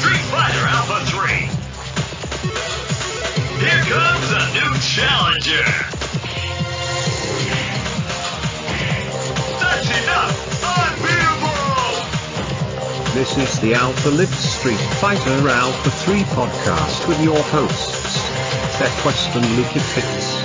Street Fighter Alpha 3. Here comes a new challenger. That's enough! Unbeatable! This is the Lukefitz Street Fighter Alpha 3 podcast with your hosts, PodCast and Lukefitz.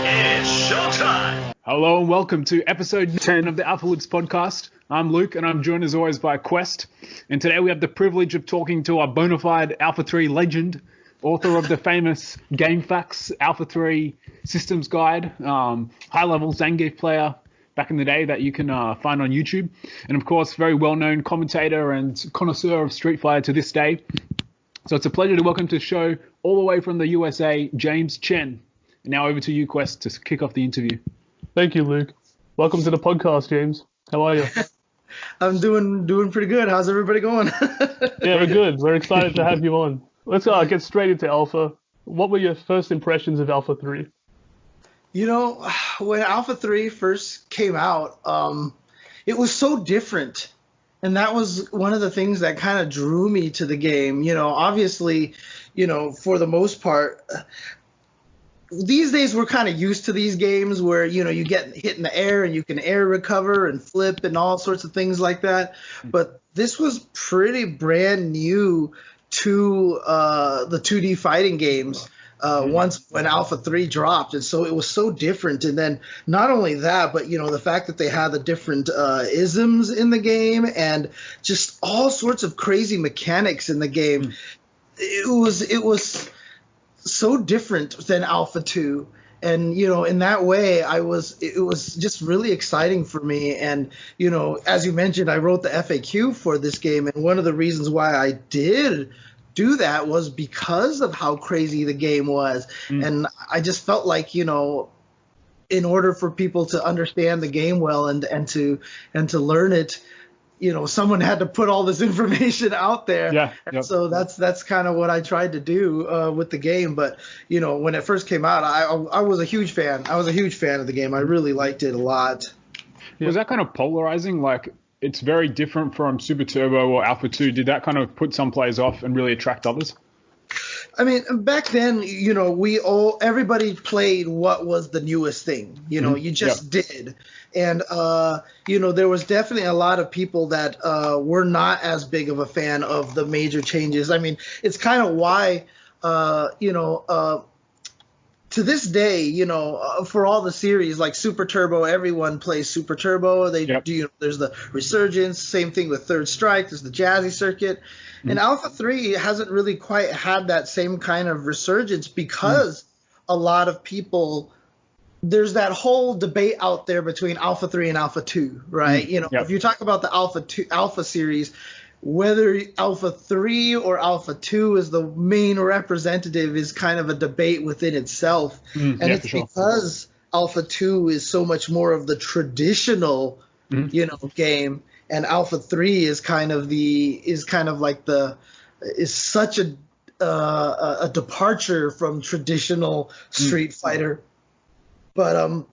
It's showtime! Hello and welcome to episode 10 of the Lukefitz podcast. I'm Luke and I'm joined as always by Quest. And today we have the privilege of talking to our bona fide Alpha 3 legend, author of the famous Game Facts Alpha 3 Systems Guide, high-level Zangief player back in the day that you can find on YouTube. And of course, very well-known commentator and connoisseur of Street Fighter to this day. So it's a pleasure to welcome to the show all the way from the USA, James Chen. And now over to you, Quest, to kick off the interview. Thank you, Luke. Welcome to the podcast, James. How are you? I'm doing pretty good. How's everybody going? Yeah, we're good. We're excited to have you on. Let's get straight into Alpha. What were your first impressions of Alpha 3? You know, when Alpha 3 first came out, it was so different. And that was one of the things that kind of drew me to the game. You know, obviously, you know, for the most part, these days we're kind of used to these games where, you know, you get hit in the air and you can air recover and flip and all sorts of things like that. But this was pretty brand new to the 2D fighting games once when Alpha 3 dropped. And so it was so different. And then not only that, but, you know, the fact that they had the different isms in the game and just all sorts of crazy mechanics in the game. It was so different than Alpha 2. And, you know, in that way, it was just really exciting for me. And, you know, as you mentioned, I wrote the FAQ for this game. And one of the reasons why I did do that was because of how crazy the game was. And I just felt like, you know, in order for people to understand the game well and to learn it, you know, someone had to put all this information out there. Yeah. Yep. So that's kind of what I tried to do with the game. But, you know, when it first came out, I was a huge fan. I was a huge fan of the game. I really liked it a lot. Was that kind of polarizing? Like, it's very different from Super Turbo or Alpha 2. Did that kind of put some players off and really attract others? I mean, back then, you know, everybody played what was the newest thing. You know, you just did. And, you know, there was definitely a lot of people that were not as big of a fan of the major changes. I mean, it's kind of why, you know, to this day, you know, for all the series like Super Turbo, everyone plays Super Turbo. They do. You know, there's the Resurgence, same thing with Third Strike. There's the Jazzy Circuit, and Alpha 3 hasn't really quite had that same kind of resurgence because a lot of people. There's that whole debate out there between Alpha 3 and Alpha 2, right? You know, if you talk about the Alpha series, whether Alpha 3 or Alpha 2 is the main representative is kind of a debate within itself. And it's because Alpha 2 is so much more of the traditional, you know, game, and Alpha 3 is such a departure from traditional Street Fighter. But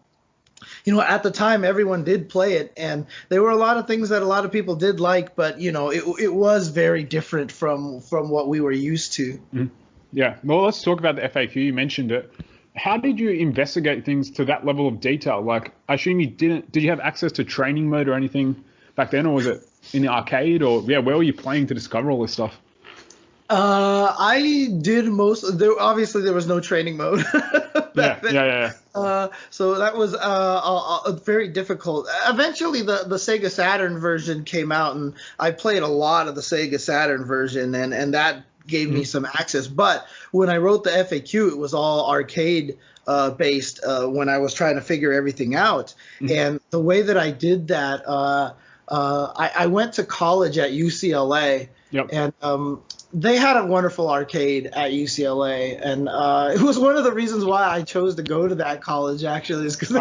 you know, at the time, everyone did play it, and there were a lot of things that a lot of people did like, but, you know, it was very different from what we were used to. Yeah. Well, let's talk about the FAQ. You mentioned it. How did you investigate things to that level of detail? Like, I assume you didn't. Did you have access to training mode or anything back then, or was it in the arcade? Or, where were you playing to discover all this stuff? I did obviously there was no training mode back then. Yeah. So that was very difficult. Eventually the Sega Saturn version came out, and I played a lot of the Sega Saturn version, and that gave me some access. But when I wrote the FAQ, it was all arcade based when I was trying to figure everything out. And the way that I did that, I went to college at UCLA, and they had a wonderful arcade at UCLA, and it was one of the reasons why I chose to go to that college, actually, is because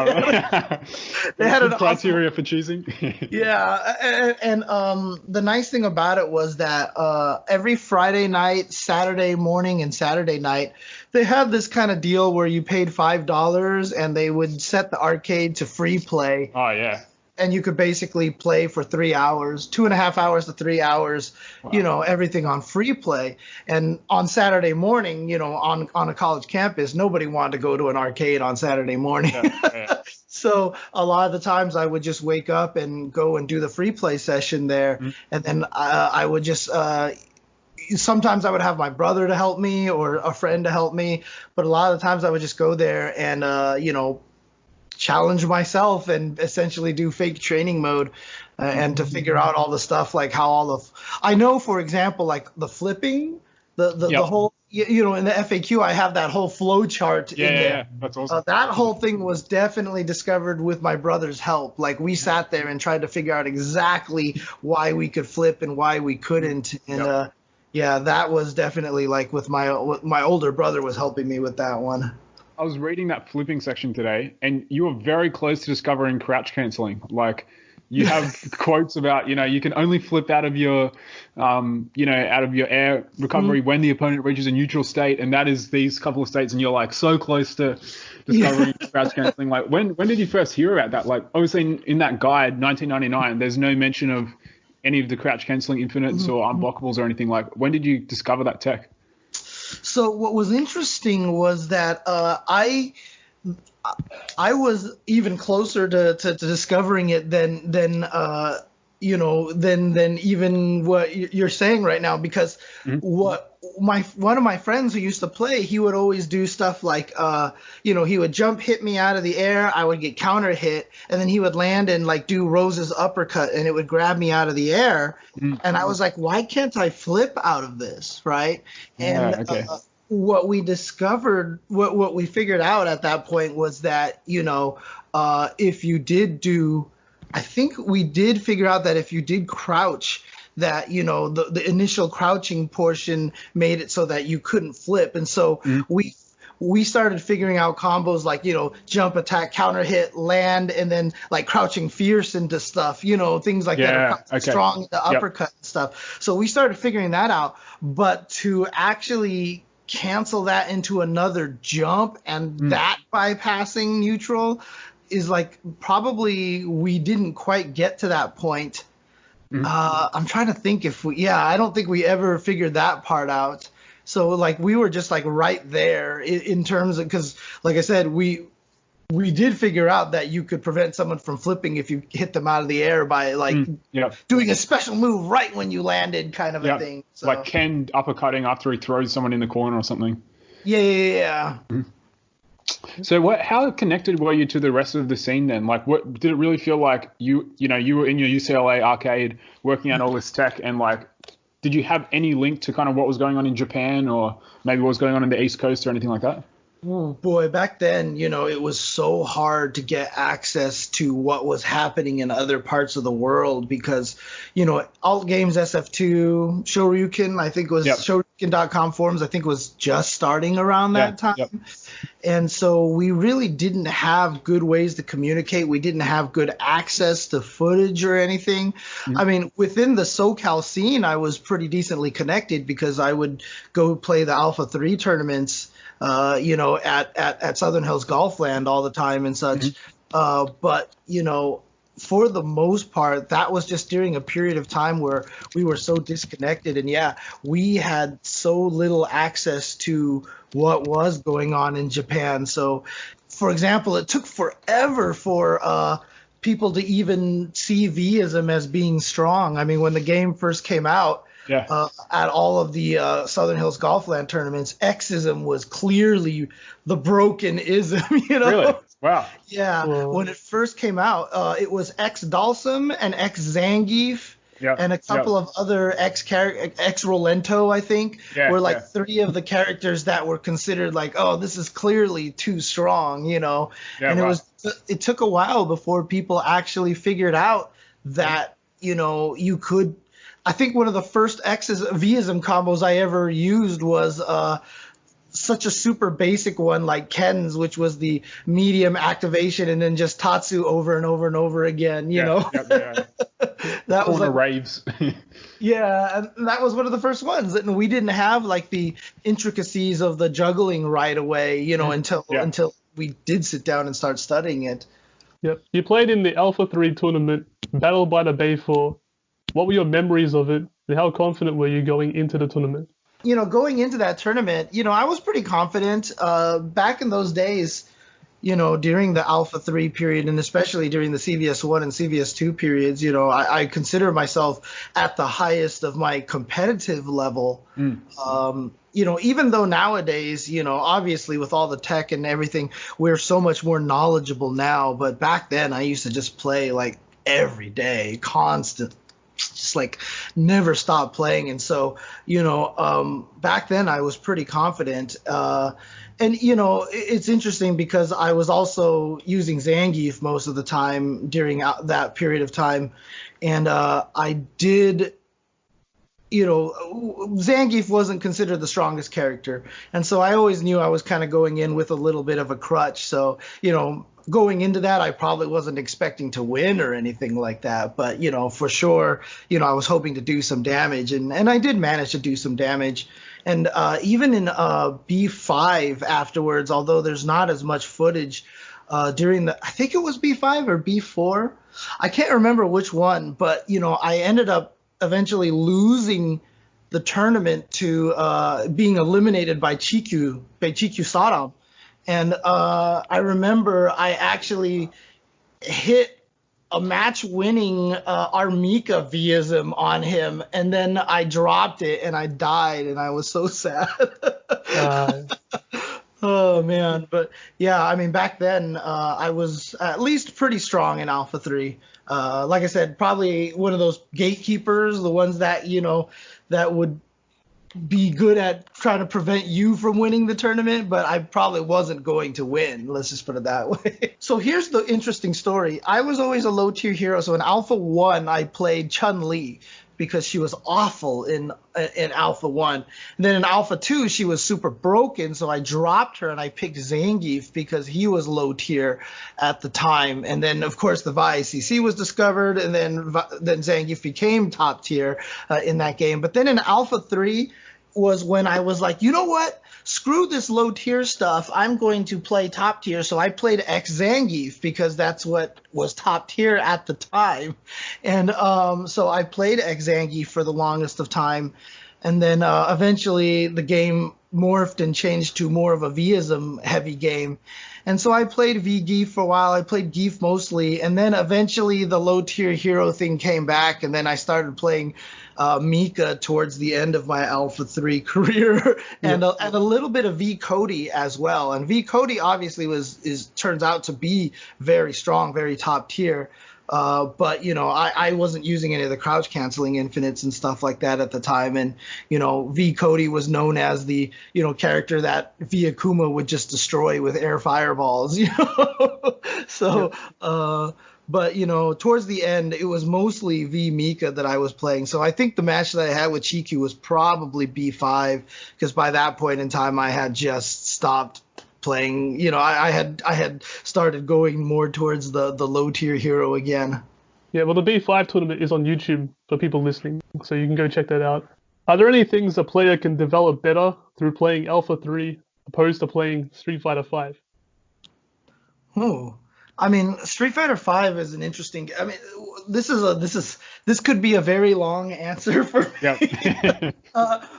they had an criteria for choosing. And the nice thing about it was that every Friday night, Saturday morning, and Saturday night, they had this kind of deal where you paid $5 and they would set the arcade to free play. Oh, yeah. and you could basically play for 3 hours, 2.5 hours to 3 hours, everything on free play. And on Saturday morning, on a college campus, nobody wanted to go to an arcade on Saturday morning. Yeah. So a lot of the times I would just wake up and go and do the free play session there. And then I would just sometimes I would have my brother to help me or a friend to help me. But a lot of the times I would just go there and, challenge myself and essentially do fake training mode and to figure out all the stuff like how I know, for example, like the flipping, the whole, in the FAQ, I have that whole flow chart in there. Yeah, that's awesome. That whole thing was definitely discovered with my brother's help. Like we sat there and tried to figure out exactly why we could flip and why we couldn't. And that was definitely like with my older brother was helping me with that one. I was reading that flipping section today, and you were very close to discovering crouch canceling. Like, you have quotes about, you can only flip out of your, out of your air recovery when the opponent reaches a neutral state, and that is these couple of states, and you're like so close to discovering crouch canceling. Like, when did you first hear about that? Like, obviously in that guide, 1999, there's no mention of any of the crouch canceling infinites or unblockables or anything. Like, when did you discover that tech? So what was interesting was that I was even closer to discovering it than even what you're saying right now, because one of my friends who used to play, he would always do stuff like he would jump hit me out of the air, I would get counter hit, and then he would land and like do Rose's uppercut and it would grab me out of the air. And I was like, why can't I flip out of this, right? And what we discovered, what we figured out at that point was that if you did do, I think we did figure out that if you did crouch, that the initial crouching portion made it so that you couldn't flip. And so we started figuring out combos like jump attack, counter hit, land, and then like crouching fierce into stuff, things like that, strong into uppercut and stuff. So we started figuring that out. But to actually cancel that into another jump and that bypassing neutral is like, probably we didn't quite get to that point. I'm trying to think I don't think we ever figured that part out. So like we were just like right there in terms of, because like I said, we did figure out that you could prevent someone from flipping if you hit them out of the air by like doing a special move right when you landed, kind of a thing. So. Like Ken uppercutting after he throws someone in the corner or something. Yeah. So how connected were you to the rest of the scene then? Like, what did it really feel like you were in your UCLA arcade working out all this tech, and like, did you have any link to kind of what was going on in Japan or maybe what was going on in the East Coast or anything like that? Oh boy, back then, it was so hard to get access to what was happening in other parts of the world because, Alt Games SF2, Shoryuken, I think was Shoryuken.com forums, I think was just starting around that time. And so we really didn't have good ways to communicate. We didn't have good access to footage or anything. I mean, within the SoCal scene, I was pretty decently connected because I would go play the Alpha 3 tournaments at Southern Hills Golfland all the time and such. But, for the most part, that was just during a period of time where we were so disconnected. And we had so little access to what was going on in Japan. So, for example, it took forever for people to even see V-ism as being strong. I mean, when the game first came out, at all of the Southern Hills Golfland tournaments, X-ism was clearly the broken ism, Really? Wow. Yeah. Whoa. When it first came out, it was X-Dalsum and X-Zangief and a couple of other X-Rolento, I think, were like three of the characters that were considered like, oh, this is clearly too strong, and it took a while before people actually figured out that, you could. I think one of the first V-ism combos I ever used was such a super basic one like Ken's, which was the medium activation and then just Tatsu over and over and over again, you know? That was like, raves. And that was one of the first ones. And we didn't have like the intricacies of the juggling right away, until we did sit down and start studying it. Yep. You played in the Alpha 3 tournament, battled by the Bay 4. What were your memories of it, and how confident were you going into the tournament? Going into that tournament, I was pretty confident. Back in those days, during the Alpha 3 period, and especially during the CVS 1 and CVS 2 periods, I consider myself at the highest of my competitive level. Even though nowadays, obviously with all the tech and everything, we're so much more knowledgeable now. But back then, I used to just play like every day, constant, just like never stop playing. And so, back then I was pretty confident. And, it's interesting because I was also using Zangief most of the time during that period of time. And I did, Zangief wasn't considered the strongest character. And so I always knew I was kind of going in with a little bit of a crutch. So, going into that, I probably wasn't expecting to win or anything like that. But, for sure, I was hoping to do some damage. And I did manage to do some damage. And even in B5 afterwards, although there's not as much footage during I think it was B5 or B4. I can't remember which one. But, I ended up eventually losing the tournament to being eliminated by Chikyu Sadam. And I remember I actually hit a match-winning Armika Vism on him, and then I dropped it and I died, and I was so sad. Oh, man. But, yeah, I mean, back then I was at least pretty strong in Alpha 3. Like I said, probably one of those gatekeepers, the ones that, that would be good at trying to prevent you from winning the tournament, but I probably wasn't going to win. Let's just put it that way. So here's the interesting story. I was always a low tier hero. So in Alpha 1, I played Chun-Li because she was awful in Alpha 1. And then in Alpha 2, she was super broken, so I dropped her and I picked Zangief because he was low tier at the time. And then, of course, the Vi CC was discovered, and then Zangief became top tier in that game. But then in Alpha 3 was when I was like, you know what? Screw this low tier stuff. I'm going to play top tier. So I played X Zangief because that's what was top tier at the time. And so I played X Zangief for the longest of time. And then eventually the game morphed and changed to more of a Vism heavy game. And so I played V-Geef for a while. I played Geef mostly. And then eventually the low tier hero thing came back. And then I started playing Mika towards the end of my Alpha 3 career, and a little bit of V Cody as well. And V Cody obviously turns out to be very strong, very top tier. But I wasn't using any of the crouch canceling infinites and stuff like that at the time. And V Cody was known as the character that V Akuma would just destroy with air fireballs. So. But, towards the end, it was mostly V Mika that I was playing. So I think the match that I had with Chikyu was probably B5, because by that point in time, I had just stopped playing. I had started going more towards the low tier hero again. Yeah, well, the B5 tournament is on YouTube for people listening, so you can go check that out. Are there any things a player can develop better through playing Alpha 3 opposed to playing Street Fighter 5? Oh. I mean, Street Fighter V is an interesting. I mean, this could be a very long answer for me. Yep.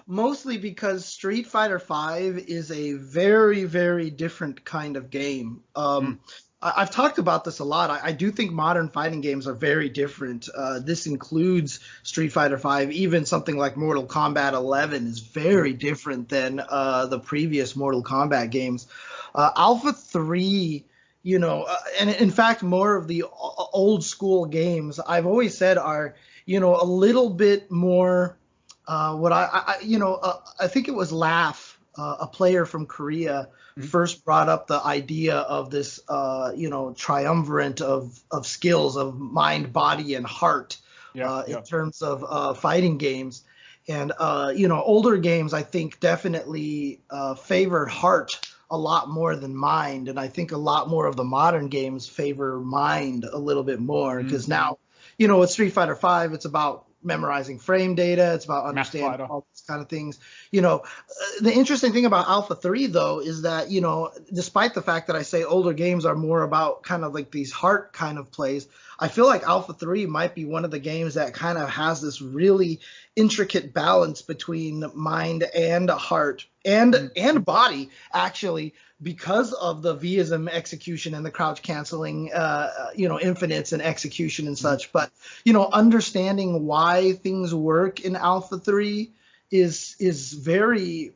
Mostly because Street Fighter V is a very, very different kind of game. I've talked about this a lot. I do think modern fighting games are very different. This includes Street Fighter V. Even something like Mortal Kombat 11 is very different than the previous Mortal Kombat games. Alpha 3. And in fact, more of the old school games I've always said are, a little bit more I think it was Laugh, a player from Korea, first brought up the idea of this, triumvirate of skills of mind, body, and heart in terms of fighting games. And, older games, I think, definitely favored heart a lot more than mind, and I think a lot more of the modern games favor mind a little bit more, because now, with Street Fighter V, it's about memorizing frame data. It's about understanding fighter. all these kind of things. The interesting thing about Alpha 3 though is that, despite the fact that I say older games are more about kind of like these heart kind of plays, I feel like Alpha 3 might be one of the games that kind of has this really intricate balance between mind and heart and body, actually, because of the Vism execution and the crouch canceling, infinites and execution and such. But, understanding why things work in Alpha 3 is very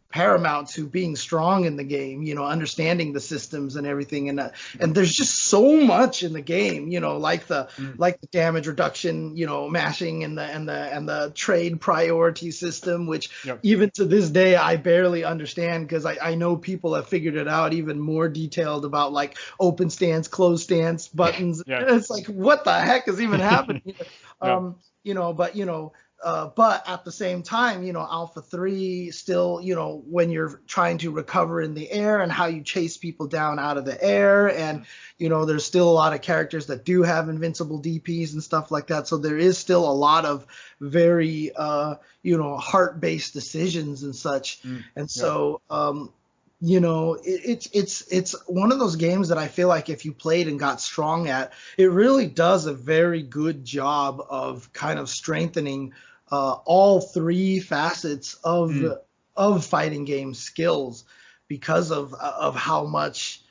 paramount to being strong in the game, understanding the systems and everything. And there's just so much in the game, like the damage reduction, mashing and the trade priority system, which even to this day, I barely understand, because I know people have figured it out even more detailed about like open stance, closed stance buttons. And it's like, what the heck is even happening? But at the same time, Alpha 3 still, when you're trying to recover in the air and how you chase people down out of the air, and, there's still a lot of characters that do have invincible DPs and stuff like that. So there is still a lot of very, heart-based decisions and such. And so, it's one of those games that I feel like if you played and got strong at, it really does a very good job of kind of strengthening all three facets of fighting game skills, because of how much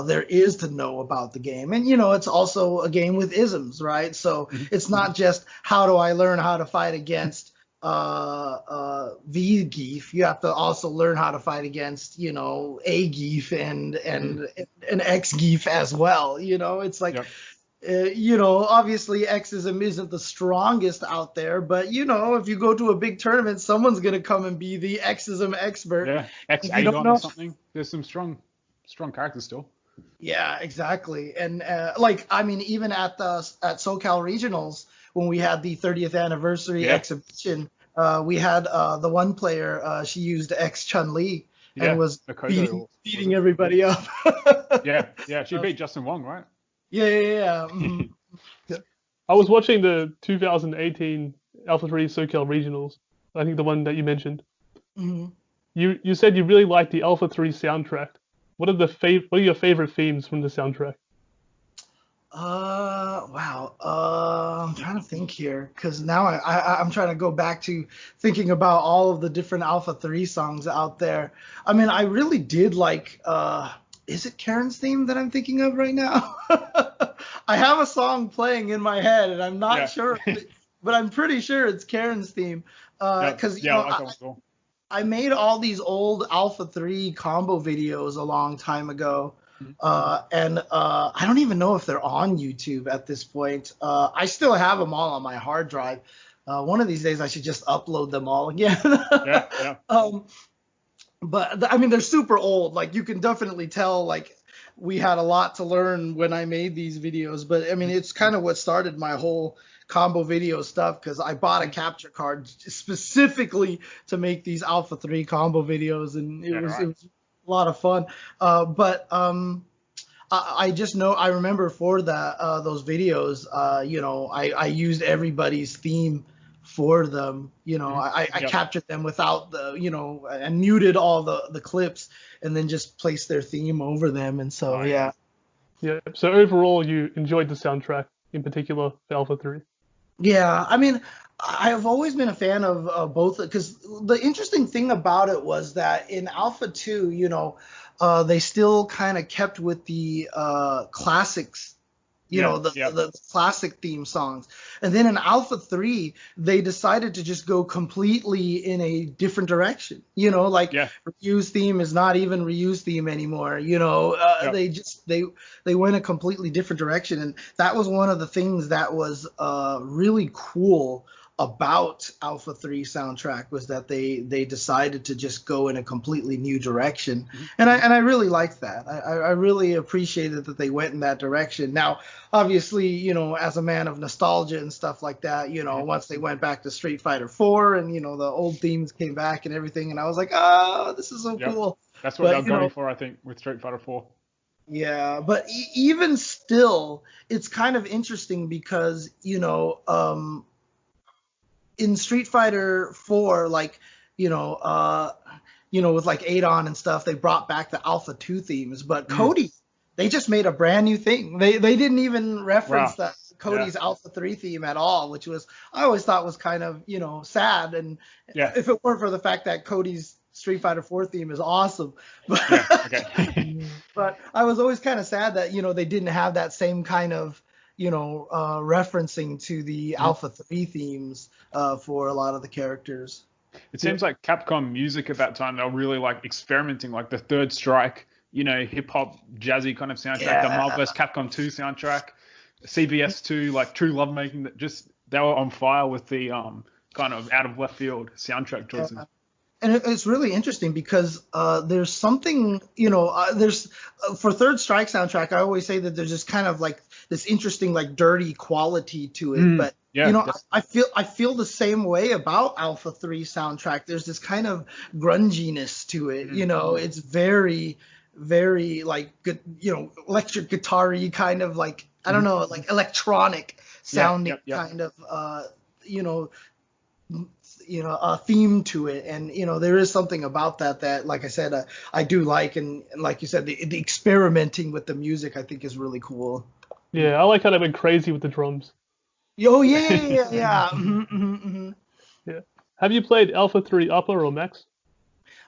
there is to know about the game. And it's also a game with isms, right? So it's not just how do I learn how to fight against V Geef. You have to also learn how to fight against A Geef and X Geef as well. It's like obviously Xism isn't the strongest out there, but if you go to a big tournament, someone's gonna come and be the Xism expert. Yeah, X Aegon or something. There's some strong characters still. Yeah, exactly. And even at SoCal Regionals, when we had the 30th anniversary exhibition, we had the one player. She used X Chun-Li and was beating everybody up. yeah. She beat Justin Wong, right? Yeah. I was watching the 2018 Alpha 3 SoCal Regionals. I think the one that you mentioned. You said you really liked the Alpha 3 soundtrack. What are your favorite themes from the soundtrack? Wow. I'm trying to think here, because now I'm trying to go back to thinking about all of the different Alpha 3 songs out there. I mean, I really did like, is it Karen's theme that I'm thinking of right now? I have a song playing in my head, and I'm not sure, but I'm pretty sure it's Karen's theme. Because I made all these old Alpha 3 combo videos a long time ago. And I don't even know if they're on YouTube at this point. I still have them all on my hard drive. One of these days I should just upload them all again. But I mean, they're super old. Like, you can definitely tell, like, we had a lot to learn when I made these videos. But I mean, it's kind of what started my whole combo video stuff, because I bought a capture card specifically to make these Alpha 3 combo videos, and it was a lot of fun. But I just know, I remember for those videos, I used everybody's theme for them. I captured them without the, and muted all the clips, and then just placed their theme over them. And so, yeah. So overall, you enjoyed the soundtrack in particular for Alpha 3? Yeah, I mean, I've always been a fan of both, because the interesting thing about it was that in Alpha 2, they still kind of kept with the classics, the classic theme songs. And then in Alpha 3, they decided to just go completely in a different direction. Ryu's theme is not even Ryu's theme anymore. They went a completely different direction. And that was one of the things that was really cool about Alpha 3 soundtrack, was that they decided to just go in a completely new direction. And I really liked that. I really appreciated that they went in that direction. Now, obviously, as a man of nostalgia and stuff like that, once they went back to Street Fighter 4 and, the old themes came back and everything, and I was like, oh, this is so cool. That's what they're going for, I think, with Street Fighter 4. Yeah, but even still, it's kind of interesting because, in Street Fighter 4, like, with like Adon and stuff, they brought back the Alpha 2 themes, but Cody, they just made a brand new thing. They didn't even reference that Cody's Alpha 3 theme at all, which I always thought was kind of, sad. And if it weren't for the fact that Cody's Street Fighter 4 theme is awesome. But, but I was always kind of sad that, they didn't have that same kind of, referencing to the Alpha 3 themes for a lot of the characters. It seems like Capcom music at that time, they were really like experimenting, like the Third Strike, hip hop, jazzy kind of soundtrack, the Marvel vs. Capcom 2 soundtrack, CBS 2, like True Lovemaking, they were on fire with the kind of out of left field soundtrack choices. And it's really interesting because there's something, there's for Third Strike soundtrack, I always say that there's just kind of like this interesting, like dirty quality to it. But, I feel the same way about Alpha 3 soundtrack. There's this kind of grunginess to it. It's very, very like good, electric guitar-y kind of like, I don't know, like electronic sounding kind of, a theme to it, and there is something about that like I said, I do like, and like you said, the experimenting with the music I think is really cool. Yeah, I like how they went crazy with the drums. Oh yeah. Yeah. Have you played Alpha 3 Upper or Max?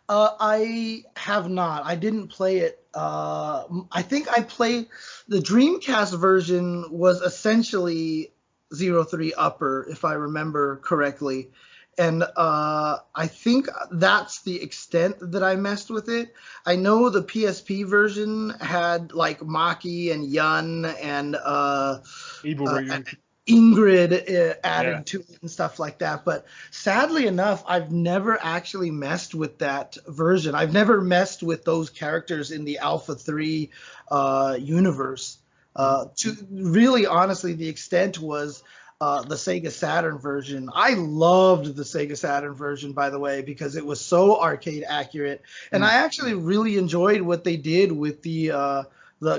I have not. I didn't play it. I think I played the Dreamcast version was essentially 03 Upper, if I remember correctly. And I think that's the extent that I messed with it. I know the PSP version had like Maki and Yun and Ingrid added to it and stuff like that. But sadly enough, I've never actually messed with that version. I've never messed with those characters in the Alpha 3 universe. To really, honestly, the extent was the Sega Saturn version. I loved the Sega Saturn version, by the way, because it was so arcade accurate. And I actually really enjoyed what they did with the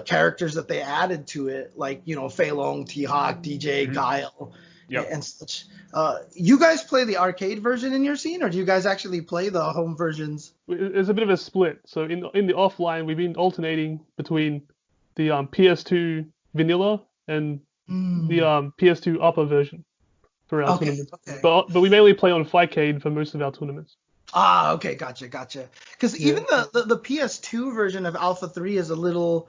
characters that they added to it, like, Fei Long, T-Hawk, DJ, Guile, and such. You guys play the arcade version in your scene, or do you guys actually play the home versions? It's a bit of a split. So in the offline, we've been alternating between the PS2 vanilla and the PS2 Upper version for our tournaments. Okay. But we mainly play on Fightcade for most of our tournaments. Ah, okay, gotcha. Because even the PS2 version of Alpha 3 is a little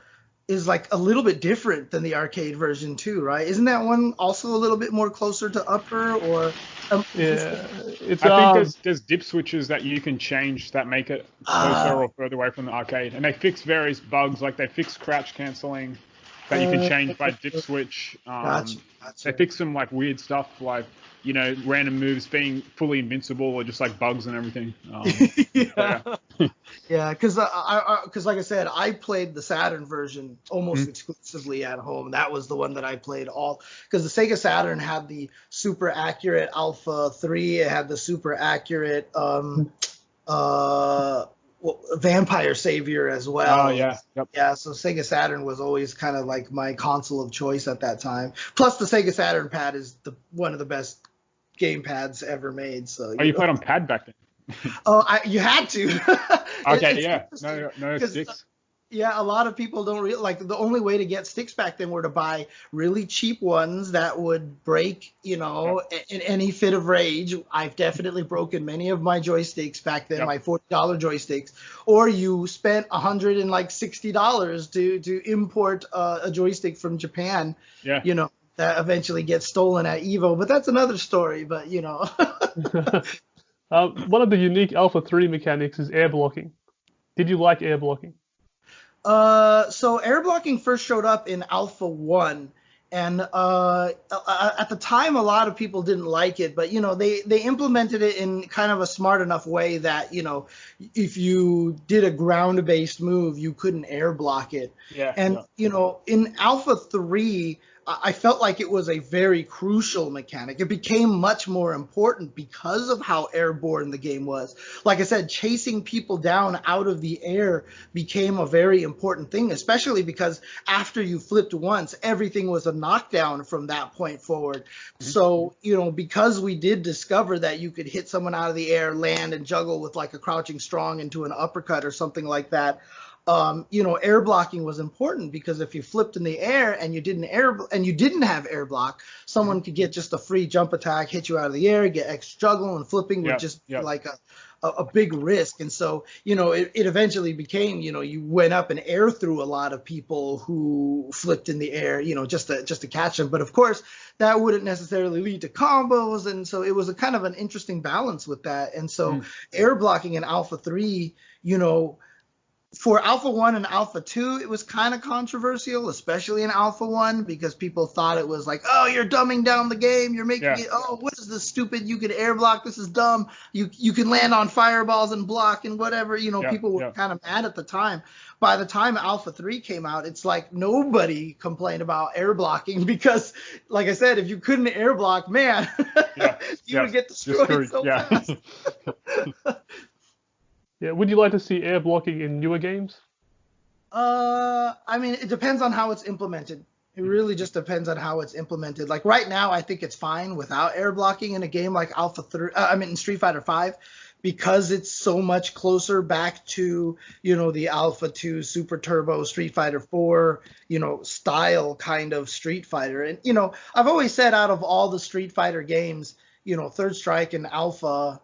bit different than the arcade version too, right? Isn't that one also a little bit more closer to Upper, or? I think there's dip switches that you can change that make it closer or further away from the arcade, and they fix various bugs, like they fix crouch canceling that you can change by dip switch. Gotcha. They fix some like weird stuff, like random moves being fully invincible, or just like bugs and everything. Yeah, because like I said, I played the Saturn version almost exclusively at home. That was the one that I played all, because the Sega Saturn had the super accurate Alpha 3. It had the super accurate Vampire Savior as well. Oh yeah. Yep. Yeah, so Sega Saturn was always kind of like my console of choice at that time. Plus the Sega Saturn pad is one of the best game pads ever made. So you played on pad back then? You had to. Okay, no sticks. Yeah, a lot of people don't like the only way to get sticks back then were to buy really cheap ones that would break, in any fit of rage. I've definitely broken many of my joysticks back then, my $40 joysticks. Or you spent $160 to import a joystick from Japan. Yeah. That eventually gets stolen at Evo, but that's another story. But one of the unique Alpha 3 mechanics is air blocking. Did you like air blocking? So air blocking first showed up in Alpha 1, and at the time a lot of people didn't like it, but they implemented it in kind of a smart enough way that if you did a ground-based move, you couldn't air block it. In Alpha 3, I felt like it was a very crucial mechanic. It became much more important because of how airborne the game was. Like I said, chasing people down out of the air became a very important thing, especially because after you flipped once, everything was a knockdown from that point forward. So, because we did discover that you could hit someone out of the air, land, and juggle with like a crouching strong into an uppercut or something like that, air blocking was important, because if you flipped in the air and you didn't have air block, someone could get just a free jump attack, hit you out of the air, get extra juggle, and flipping would just be like a big risk. And so, it eventually became, you went up and air through a lot of people who flipped in the air, just to catch them. But of course, that wouldn't necessarily lead to combos. And so it was a kind of an interesting balance with that. And so air blocking in Alpha 3, for Alpha 1 and Alpha 2, it was kind of controversial, especially in Alpha 1, because people thought it was like, oh, you're dumbing down the game. You're making it, oh, what is this stupid? You can air block. This is dumb. You can land on fireballs and block and whatever. People were kind of mad at the time. By the time Alpha 3 came out, it's like nobody complained about air blocking, because, like I said, if you couldn't air block, man, you would get destroyed so fast. Yeah, would you like to see air blocking in newer games? I mean, it depends on how it's implemented. It really just depends on how it's implemented. Like right now, I think it's fine without air blocking in a game like in Street Fighter 5, because it's so much closer back to, the Alpha 2 Super Turbo Street Fighter 4, style kind of Street Fighter. And, I've always said, out of all the Street Fighter games, Third Strike and Alpha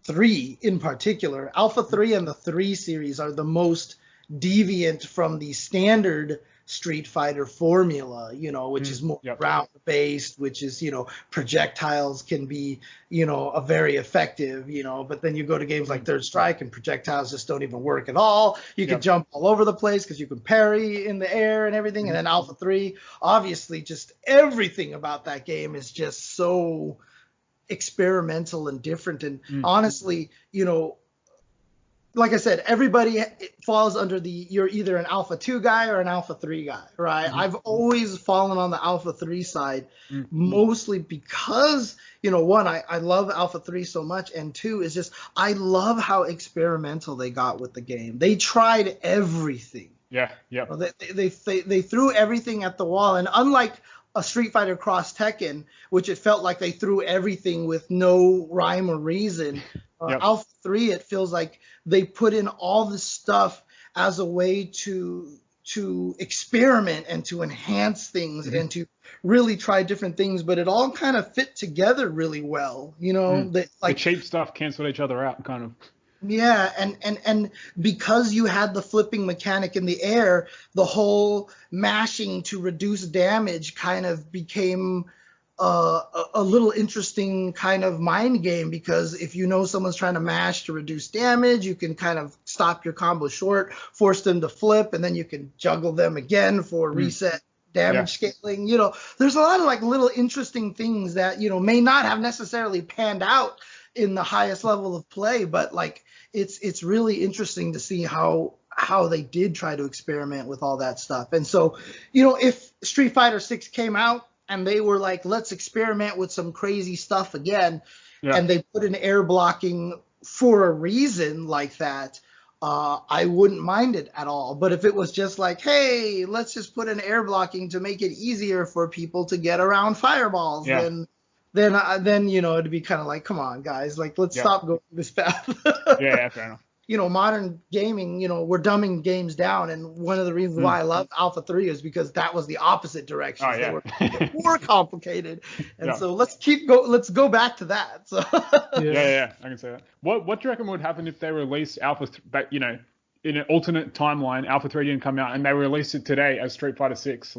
3 in particular, Alpha 3 and the 3 series are the most deviant from the standard Street Fighter formula, which is more round based, which is, projectiles can be, a very effective, but then you go to games like Third Strike and projectiles just don't even work at all. You can jump all over the place because you can parry in the air and everything. And then Alpha 3, obviously, just everything about that game is just so experimental and different. And honestly, like I said, everybody falls under you're either an Alpha 2 guy or an Alpha 3 guy, right? I've always fallen on the Alpha 3 side, mostly because, one, I love Alpha 3 so much, and two, is just I love how experimental they got with the game. They tried everything. Yeah. They threw everything at the wall, and unlike a Street Fighter Cross Tekken, which it felt like they threw everything with no rhyme or reason. Alpha 3, it feels like they put in all this stuff as a way to experiment and to enhance things and to really try different things, but it all kind of fit together really well. The cheap stuff canceled each other out, kind of. Yeah, and because you had the flipping mechanic in the air, the whole mashing to reduce damage kind of became a little interesting kind of mind game, because if someone's trying to mash to reduce damage, you can kind of stop your combo short, force them to flip, and then you can juggle them again for reset damage scaling. There's a lot of like little interesting things that, may not have necessarily panned out in the highest level of play, but like it's really interesting to see how they did try to experiment with all that stuff. And so, if Street Fighter 6 came out and they were like, let's experiment with some crazy stuff again, and they put in air blocking for a reason like that, I wouldn't mind it at all. But if it was just like, hey, let's just put in air blocking to make it easier for people to get around fireballs, then it'd be kind of like, come on, guys, like, let's stop going this path. Yeah, fair enough. Modern gaming, we're dumbing games down, and one of the reasons why I love Alpha 3 is because that was the opposite direction. Oh, yeah. They were more complicated, and so let's go back to that. So yeah, I can say that. What do you reckon would happen if they released Alpha, in an alternate timeline, Alpha 3 didn't come out, and they released it today as Street Fighter 6,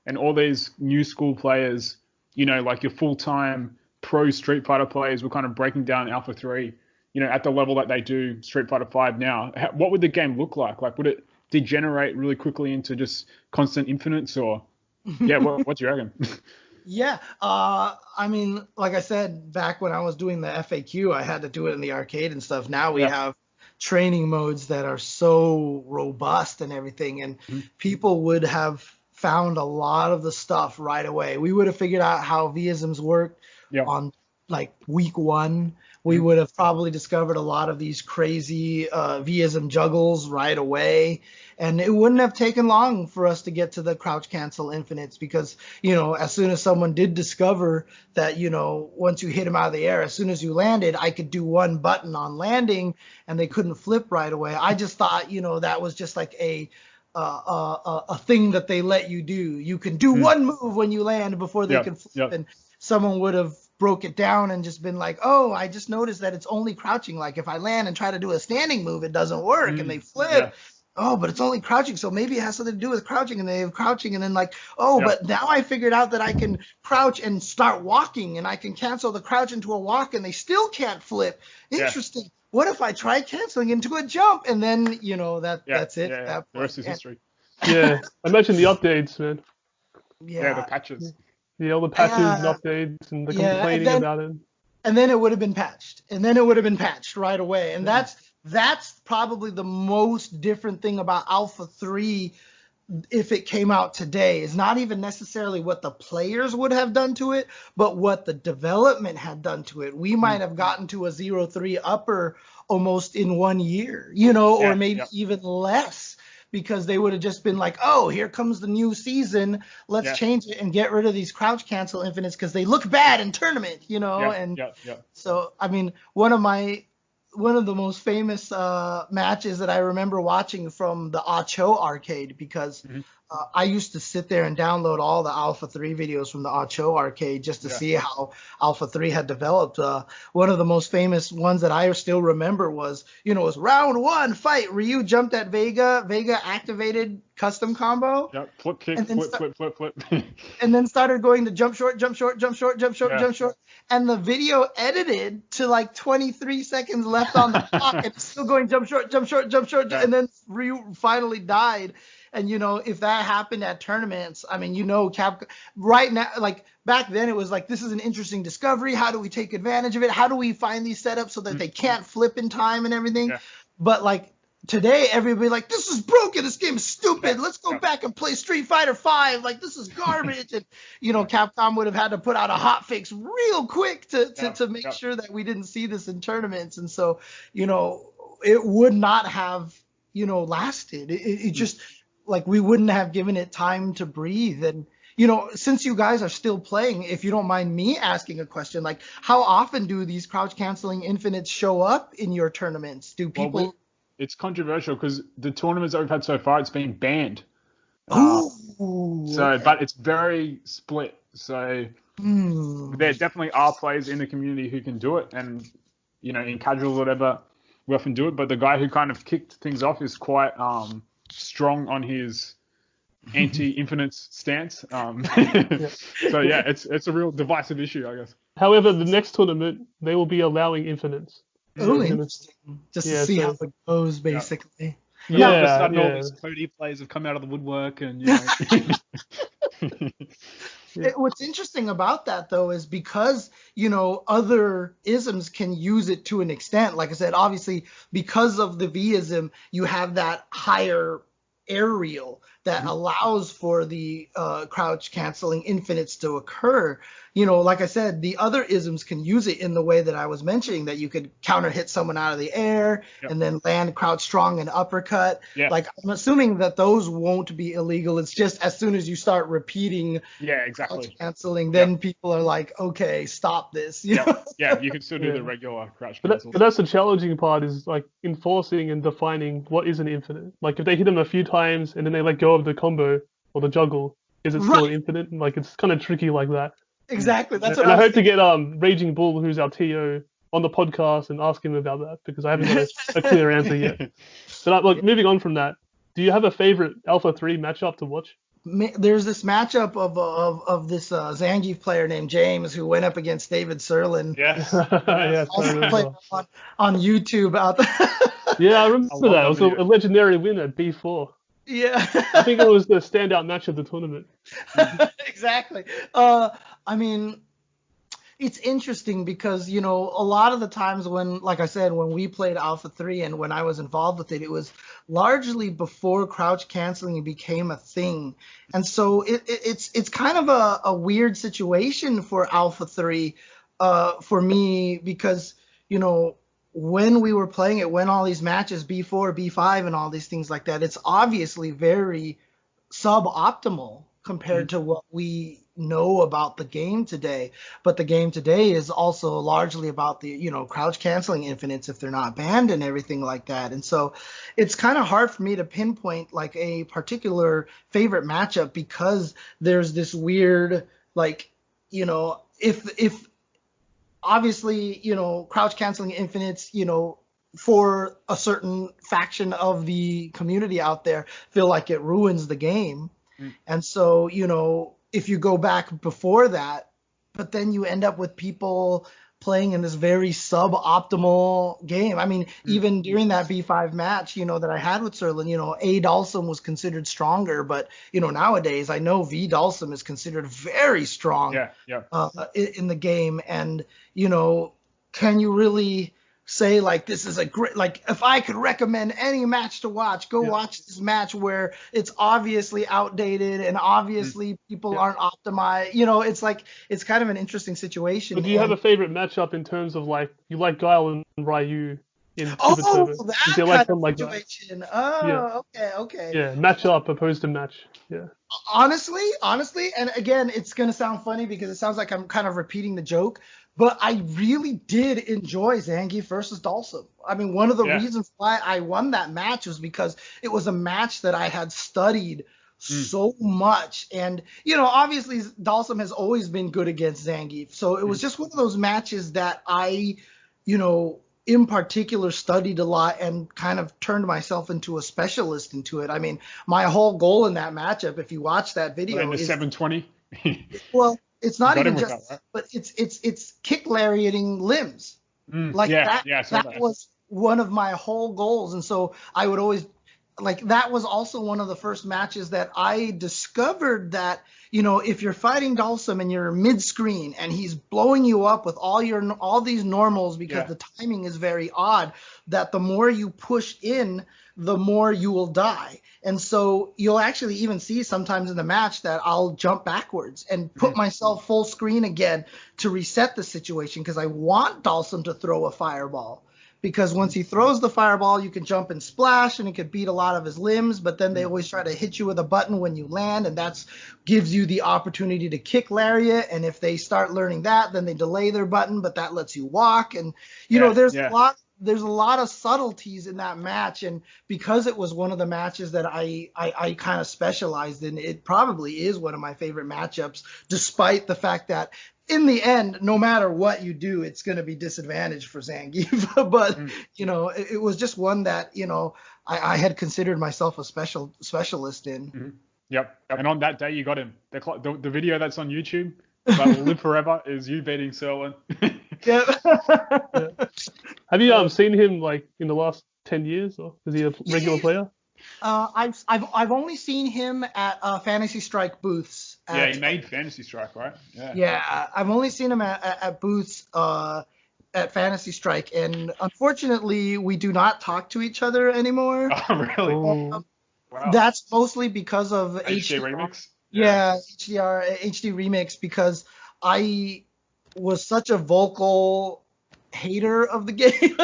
and all these new school players, like your full-time pro Street Fighter players were kind of breaking down Alpha 3, at the level that they do Street Fighter 5 now. What would the game look like? Like, would it degenerate really quickly into just constant infinites, or, what do you reckon? Yeah, I mean, like I said, back when I was doing the FAQ, I had to do it in the arcade and stuff. Now we have training modes that are so robust and everything, and people would have found a lot of the stuff right away. We would have figured out how V-isms worked on like week 1. We would have probably discovered a lot of these crazy V-ism juggles right away. And it wouldn't have taken long for us to get to the crouch cancel infinites because, as soon as someone did discover that, once you hit him out of the air, as soon as you landed, I could do one button on landing and they couldn't flip right away. I just thought, that was just like a thing that they let you do. You can do one move when you land before they can flip, and someone would have broke it down and just been like, oh, I just noticed that it's only crouching. Like if I land and try to do a standing move, it doesn't work, and they flip. Oh, but it's only crouching, so maybe it has something to do with crouching, and they have crouching, and then like, but now I figured out that I can crouch and start walking, and I can cancel the crouch into a walk, and they still can't flip. Interesting. What if I try canceling into a jump? And then, that's it. The rest is history. Yeah. Imagine the updates, man. Yeah, the patches. Yeah, all the patches and updates and the complaining about it. And then it would have been patched. Right away. And that's probably the most different thing about Alpha 3 if it came out today, is not even necessarily what the players would have done to it, but what the development had done to it. We might have gotten to a 0-3 upper almost in 1 year, or maybe even less, because they would have just been like, oh, here comes the new season. Let's change it and get rid of these crouch cancel infinites because they look bad in tournament, So, I mean, one of the most famous matches that I remember watching from the Acho arcade, because I used to sit there and download all the Alpha 3 videos from the Acho arcade just to see how Alpha 3 had developed. One of the most famous ones that I still remember was round 1 fight. Ryu jumped at Vega. Vega activated custom combo. Yep, flip kick, flip. And then started going to jump short. And the video edited to like 23 seconds left on the clock, and it's still going jump short. And then Ryu finally died. And, if that happened at tournaments, I mean, Capcom right now, like back then it was like, this is an interesting discovery. How do we take advantage of it? How do we find these setups so that they can't flip in time and everything? But like today, everybody like, this is broken. This game is stupid. Let's go back and play Street Fighter 5. Like, this is garbage. And, Capcom would have had to put out a hot fix real quick to make sure that we didn't see this in tournaments. And so, it would not have, lasted. It just, like, we wouldn't have given it time to breathe. And, since you guys are still playing, if you don't mind me asking a question, like, how often do these crouch canceling infinites show up in your tournaments? Do people... It's controversial because the tournaments that we've had so far, it's been banned. But it's very split. So there definitely are players in the community who can do it. And, in casual or whatever, we often do it. But the guy who kind of kicked things off is quite... strong on his anti-infinite stance. So it's a real divisive issue, I guess. However, the next tournament they will be allowing infinites. Oh, interesting. Just to see how it goes, basically. All of a sudden, all these Cody players have come out of the woodwork, and What's interesting about that, though, is because, other isms can use it to an extent. Like I said, obviously, because of the V-ism, you have that higher aerial that allows for the crouch canceling infinites to occur. Like I said, the other isms can use it in the way that I was mentioning, that you could counter hit someone out of the air and then land crouch strong and uppercut. Like, I'm assuming that those won't be illegal. It's just as soon as you start repeating crouch canceling, then people are like, okay, stop this. You can still do the regular crouch cancel. But that's the challenging part, is like enforcing and defining what is an infinite. Like, if they hit them a few times and then they let go of the combo or the juggle, is it still an infinite? Like, it's kind of tricky like that. Exactly. That's what I hope to get Raging Bull, who's our TO, on the podcast and ask him about that, because I haven't got a clear answer yet. So, moving on from that, do you have a favorite Alpha 3 matchup to watch? There's this matchup of this Zangief player named James who went up against David Serlin. Yes. On YouTube out there. Yeah, I remember that. It was a legendary win at B4. Yeah. I think it was the standout match of the tournament. Exactly. I mean, it's interesting because, you know, a lot of the times when, like I said, when we played Alpha 3 and when I was involved with it, it was largely before crouch canceling became a thing. And so it's kind of a weird situation for Alpha 3 for me because, you know, when we were playing it, when all these matches, B4, B5 and all these things like that, it's obviously very suboptimal compared to what we know about the game today. But the game today is also largely about the, you know, crouch canceling infinites if they're not banned and everything like that. And so it's kind of hard for me to pinpoint like a particular favorite matchup because there's this weird, like, you know, if obviously, you know, crouch canceling infinites, you know, for a certain faction of the community out there feel like it ruins the game. And so, you know, if you go back before that, but then you end up with people playing in this very suboptimal game. I mean, even during that B5 match, you know, that I had with Serlin, you know, A. Dalsum was considered stronger, but, you know, nowadays I know V. Dalsum is considered very strong in the game. And, you know, can you really say like this is a great, like if I could recommend any match to watch, go watch this match where it's obviously outdated and obviously people aren't optimized. You know, it's like it's kind of an interesting situation. But do you have a favorite matchup in terms of like you like Guile and Ryu in Super Turbo? That kind like of situation. Oh, okay. Yeah, matchup opposed to match. Yeah. Honestly, and again, it's gonna sound funny because it sounds like I'm kind of repeating the joke. But I really did enjoy Zangief versus Dalsum. I mean, one of the reasons why I won that match was because it was a match that I had studied so much. And, you know, obviously Dalsum has always been good against Zangief. So it was just one of those matches that I, you know, in particular studied a lot and kind of turned myself into a specialist into it. I mean, my whole goal in that matchup, if you watch that video, in the 720. Well, it's not even just that, but it's kick lariating limbs. That was one of my whole goals. And so I would always like that was also one of the first matches that I discovered that, you know, if you're fighting Dalsum and you're mid screen and he's blowing you up with all these normals because the timing is very odd, that the more you push in, the more you will die. And so you'll actually even see sometimes in the match that I'll jump backwards and put myself full screen again to reset the situation because I want Dalsum to throw a fireball. Because once he throws the fireball, you can jump and splash, and it could beat a lot of his limbs. But then they always try to hit you with a button when you land, and that gives you the opportunity to kick lariat. And if they start learning that, then they delay their button, but that lets you walk. And you know, there's a lot of subtleties in that match. And because it was one of the matches that I kind of specialized in, it probably is one of my favorite matchups, despite the fact that in the end, no matter what you do, it's going to be disadvantaged for Zangief. But, you know, it was just one that, you know, I had considered myself a specialist in. Yep. And on that day, you got him. The video that's on YouTube, that will live forever, is you beating Serlin. Have you seen him like in the last 10 years, or is he a regular player? I've only seen him at Fantasy Strike booths. He made Fantasy Strike, right? Yeah, I've only seen him at booths at Fantasy Strike, and unfortunately, we do not talk to each other anymore. Oh, really? Wow. That's mostly because of HD Remix. Yeah, HD Remix, because I was such a vocal hater of the game.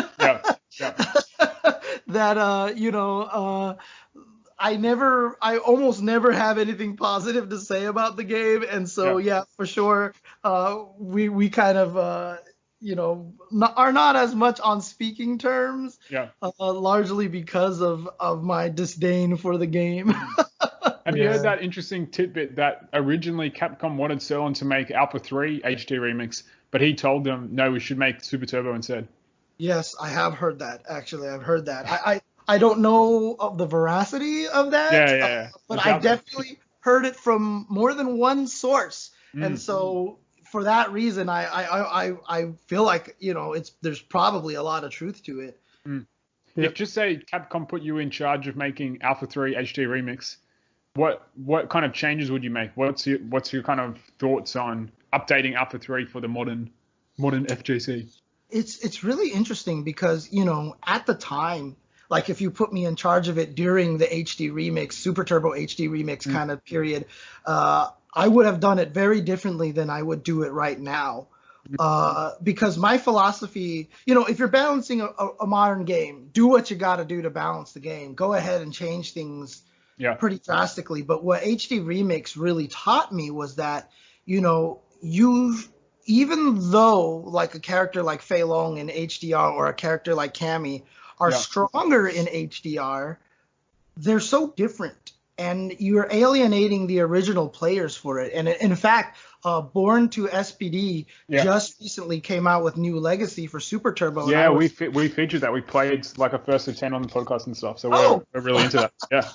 That you know, I almost never have anything positive to say about the game, and so for sure, we kind of you know are not as much on speaking terms, largely because of my disdain for the game. Have you heard that interesting tidbit that originally Capcom wanted Serlin to make Alpha 3 HD Remix, but he told them, no, we should make Super Turbo instead? Yes, I have heard that. Actually, I've heard that. I don't know of the veracity of that, but I definitely heard it from more than one source. And so for that reason, I feel like, you know, there's probably a lot of truth to it. If just say Capcom put you in charge of making Alpha 3 HD Remix, what kind of changes would you make? What's your kind of thoughts on updating Alpha 3 for the modern modern FGC. It's really interesting because, at the time, like if you put me in charge of it during the HD Remix, Super Turbo HD Remix kind of period, I would have done it very differently than I would do it right now. Because my philosophy, if you're balancing a modern game, do what you got to do to balance the game. Go ahead and change things pretty drastically. But what HD Remix really taught me was that, even though like a character like Fei Long in HDR or a character like Cammy are stronger in HDR, they're so different. And you're alienating the original players for it. And in fact, Born to SPD just recently came out with new Legacy for Super Turbo. Yeah, we featured that. We played like a first of 10 on the podcast and stuff. So we're really into that. Yeah.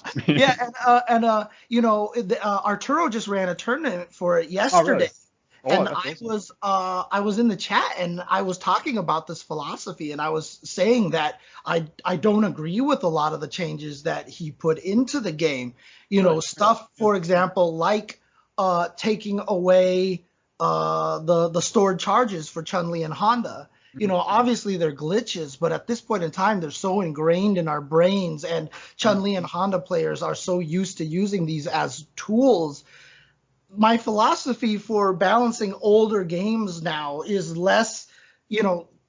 Yeah, Arturo just ran a tournament for it yesterday. Oh, really? And I was in the chat and I was talking about this philosophy and I was saying that I don't agree with a lot of the changes that he put into the game. Stuff, for example, like taking away the stored charges for Chun-Li and Honda. Obviously they're glitches, but at this point in time, they're so ingrained in our brains, and Chun-Li and Honda players are so used to using these as tools. My philosophy for balancing older games now is less,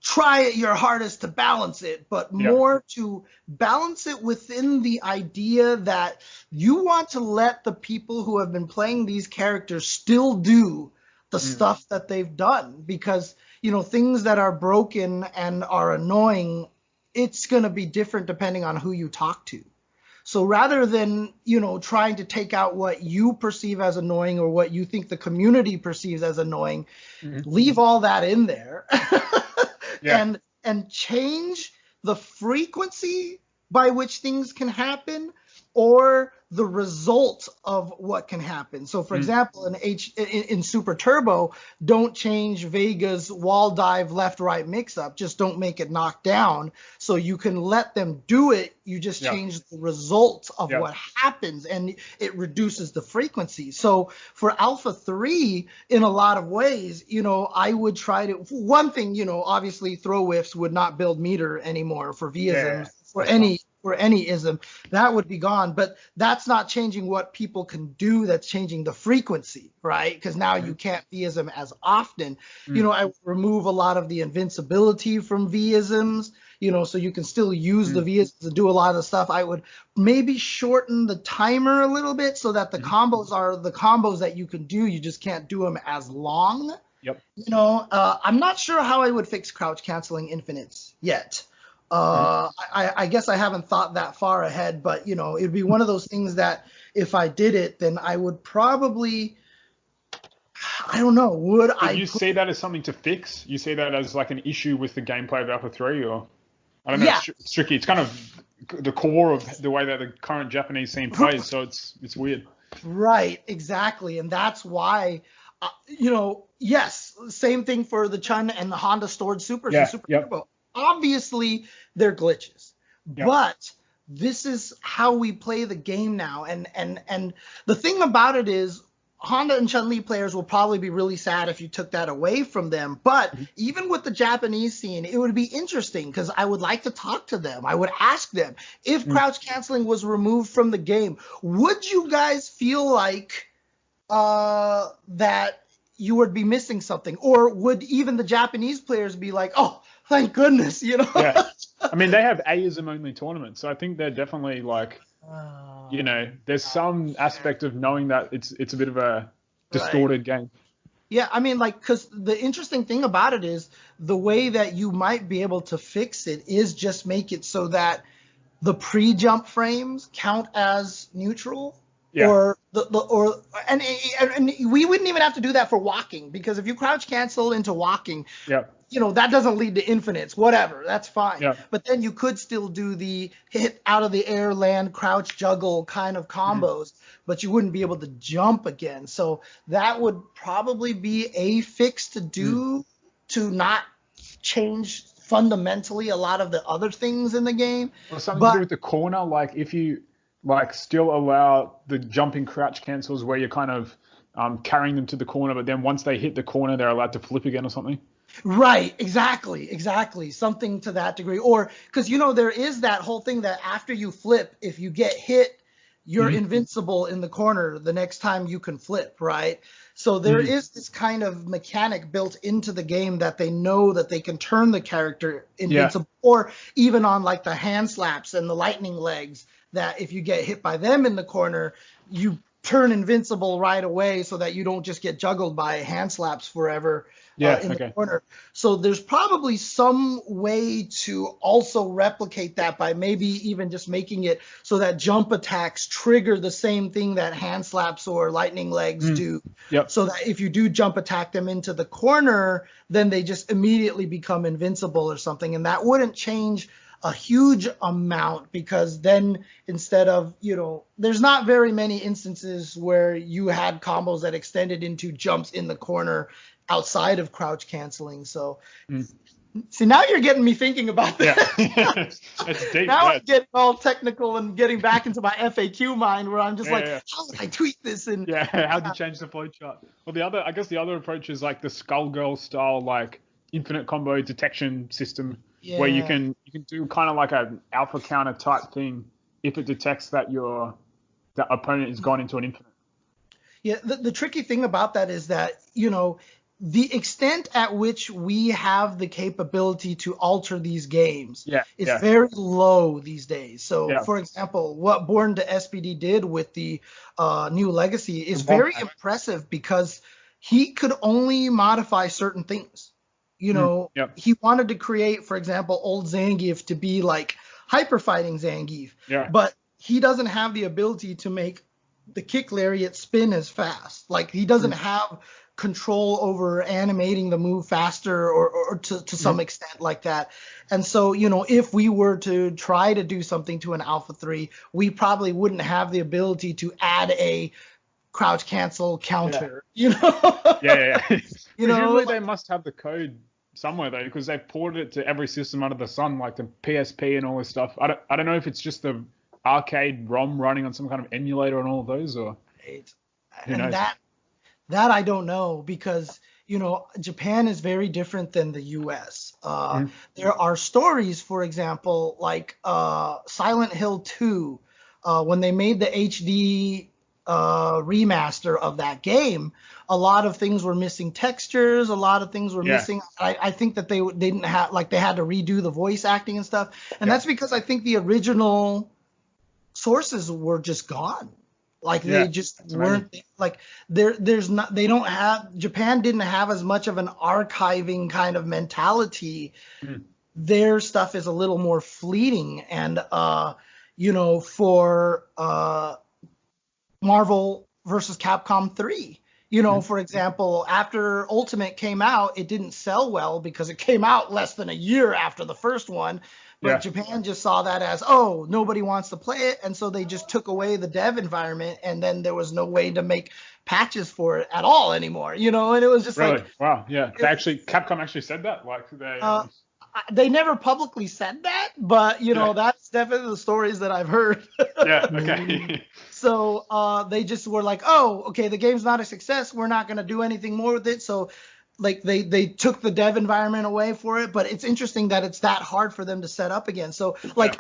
try your hardest to balance it, but more to balance it within the idea that you want to let the people who have been playing these characters still do the stuff that they've done, because, things that are broken and are annoying, it's going to be different depending on who you talk to. So rather than, trying to take out what you perceive as annoying or what you think the community perceives as annoying, leave all that in there and change the frequency by which things can happen or the result of what can happen. So, for example, in Super Turbo, don't change Vega's wall dive left-right mix-up. Just don't make it knock down. So you can let them do it. You just change the result of what happens, and it reduces the frequency. So for Alpha 3, in a lot of ways, I would try to – one thing, obviously throw whiffs would not build meter anymore for Visms for any ism. That would be gone. But that's not changing what people can do. That's changing the frequency, right? Because now you can't Vism as often. I would remove a lot of the invincibility from Visms, so you can still use the Visms to do a lot of the stuff. I would maybe shorten the timer a little bit so that the combos are the combos that you can do. You just can't do them as long. Yep. I'm not sure how I would fix crouch canceling infinites yet. I guess I haven't thought that far ahead, but it'd be one of those things that if I did it, then I would probably, I don't know, would I? You see that as something to fix? You see that as like an issue with the gameplay of Alpha 3, or I don't know? It's tricky. It's kind of the core of the way that the current Japanese scene plays, so it's weird. Right, exactly, and that's why. Yes, same thing for the Chun and the Honda stored supers and Super Turbo. Obviously, they're glitches, but this is how we play the game now. And the thing about it is, Honda and Chun-Li players will probably be really sad if you took that away from them. But even with the Japanese scene, it would be interesting because I would like to talk to them. I would ask them if crouch canceling was removed from the game, would you guys feel like that you would be missing something, or would even the Japanese players be like, oh, thank goodness, Yeah. I mean, they have AISM only tournaments, so I think they're definitely like, there's some aspect of knowing that it's a bit of a distorted game. Yeah, I mean, because the interesting thing about it is the way that you might be able to fix it is just make it so that the pre-jump frames count as neutral. Yeah. And we wouldn't even have to do that for walking, because if you crouch cancel into walking, that doesn't lead to infinites, whatever, that's fine. Yeah. But then you could still do the hit out of the air, land, crouch, juggle kind of combos, but you wouldn't be able to jump again. So that would probably be a fix to do to not change fundamentally a lot of the other things in the game. Or something to do with the corner, like if you still allow the jumping crouch cancels where you're kind of carrying them to the corner, but then once they hit the corner, they're allowed to flip again or something. Right, exactly. Something to that degree. Or because, there is that whole thing that after you flip, if you get hit, you're invincible in the corner the next time you can flip, right? So there is this kind of mechanic built into the game that they know that they can turn the character invincible, or even on like the hand slaps and the lightning legs, that if you get hit by them in the corner, you turn invincible right away so that you don't just get juggled by hand slaps forever in the corner. So there's probably some way to also replicate that by maybe even just making it so that jump attacks trigger the same thing that hand slaps or lightning legs do. So that if you do jump attack them into the corner, then they just immediately become invincible or something. And that wouldn't change a huge amount, because then instead of, there's not very many instances where you had combos that extended into jumps in the corner outside of crouch canceling. So see, now you're getting me thinking about that. That's deep. Now I'm getting all technical and getting back into my FAQ mind, where I'm just how would I tweak this? And how do you change the flowchart? Well, I guess the other approach is like the Skullgirl style, like infinite combo detection system, where you can do kind of like an alpha counter type thing if it detects that the opponent has gone into an infinite. Yeah, the tricky thing about that is that, the extent at which we have the capability to alter these games is very low these days. So, for example, what Born to SPD did with the new Legacy is very impressive, because he could only modify certain things. He wanted to create, for example, old Zangief to be like hyper fighting Zangief, but he doesn't have the ability to make the kick lariat spin as fast. Like, he doesn't have control over animating the move faster or to some extent like that. And so, if we were to try to do something to an Alpha 3, we probably wouldn't have the ability to add a crouch cancel counter, Presumably they must have the code somewhere, though, because they've ported it to every system under the sun, like the PSP and all this stuff. I don't know if it's just the arcade ROM running on some kind of emulator and all of those, or who knows? That I don't know, because, Japan is very different than the US. There are stories, for example, like Silent Hill 2, when they made the HD remaster of that game, a lot of things were missing textures, a lot of things were missing. I think that they didn't have, like, they had to redo the voice acting and stuff. And that's because I think the original sources were just gone. Like, they just weren't, like, Japan didn't have as much of an archiving kind of mentality. Their stuff is a little more fleeting. And, for Marvel versus Capcom 3, for example, after Ultimate came out, it didn't sell well because it came out less than a year after the first one. But Japan just saw that as, nobody wants to play it. And so they just took away the dev environment, and then there was no way to make patches for it at all anymore, and it was just really? Wow. Yeah. Capcom actually said that? Like, they never publicly said that, but, that's definitely the stories that I've heard. Okay. So they just were like, the game's not a success. We're not going to do anything more with it. So, like, they took the dev environment away for it, but it's interesting that it's that hard for them to set up again. So, like,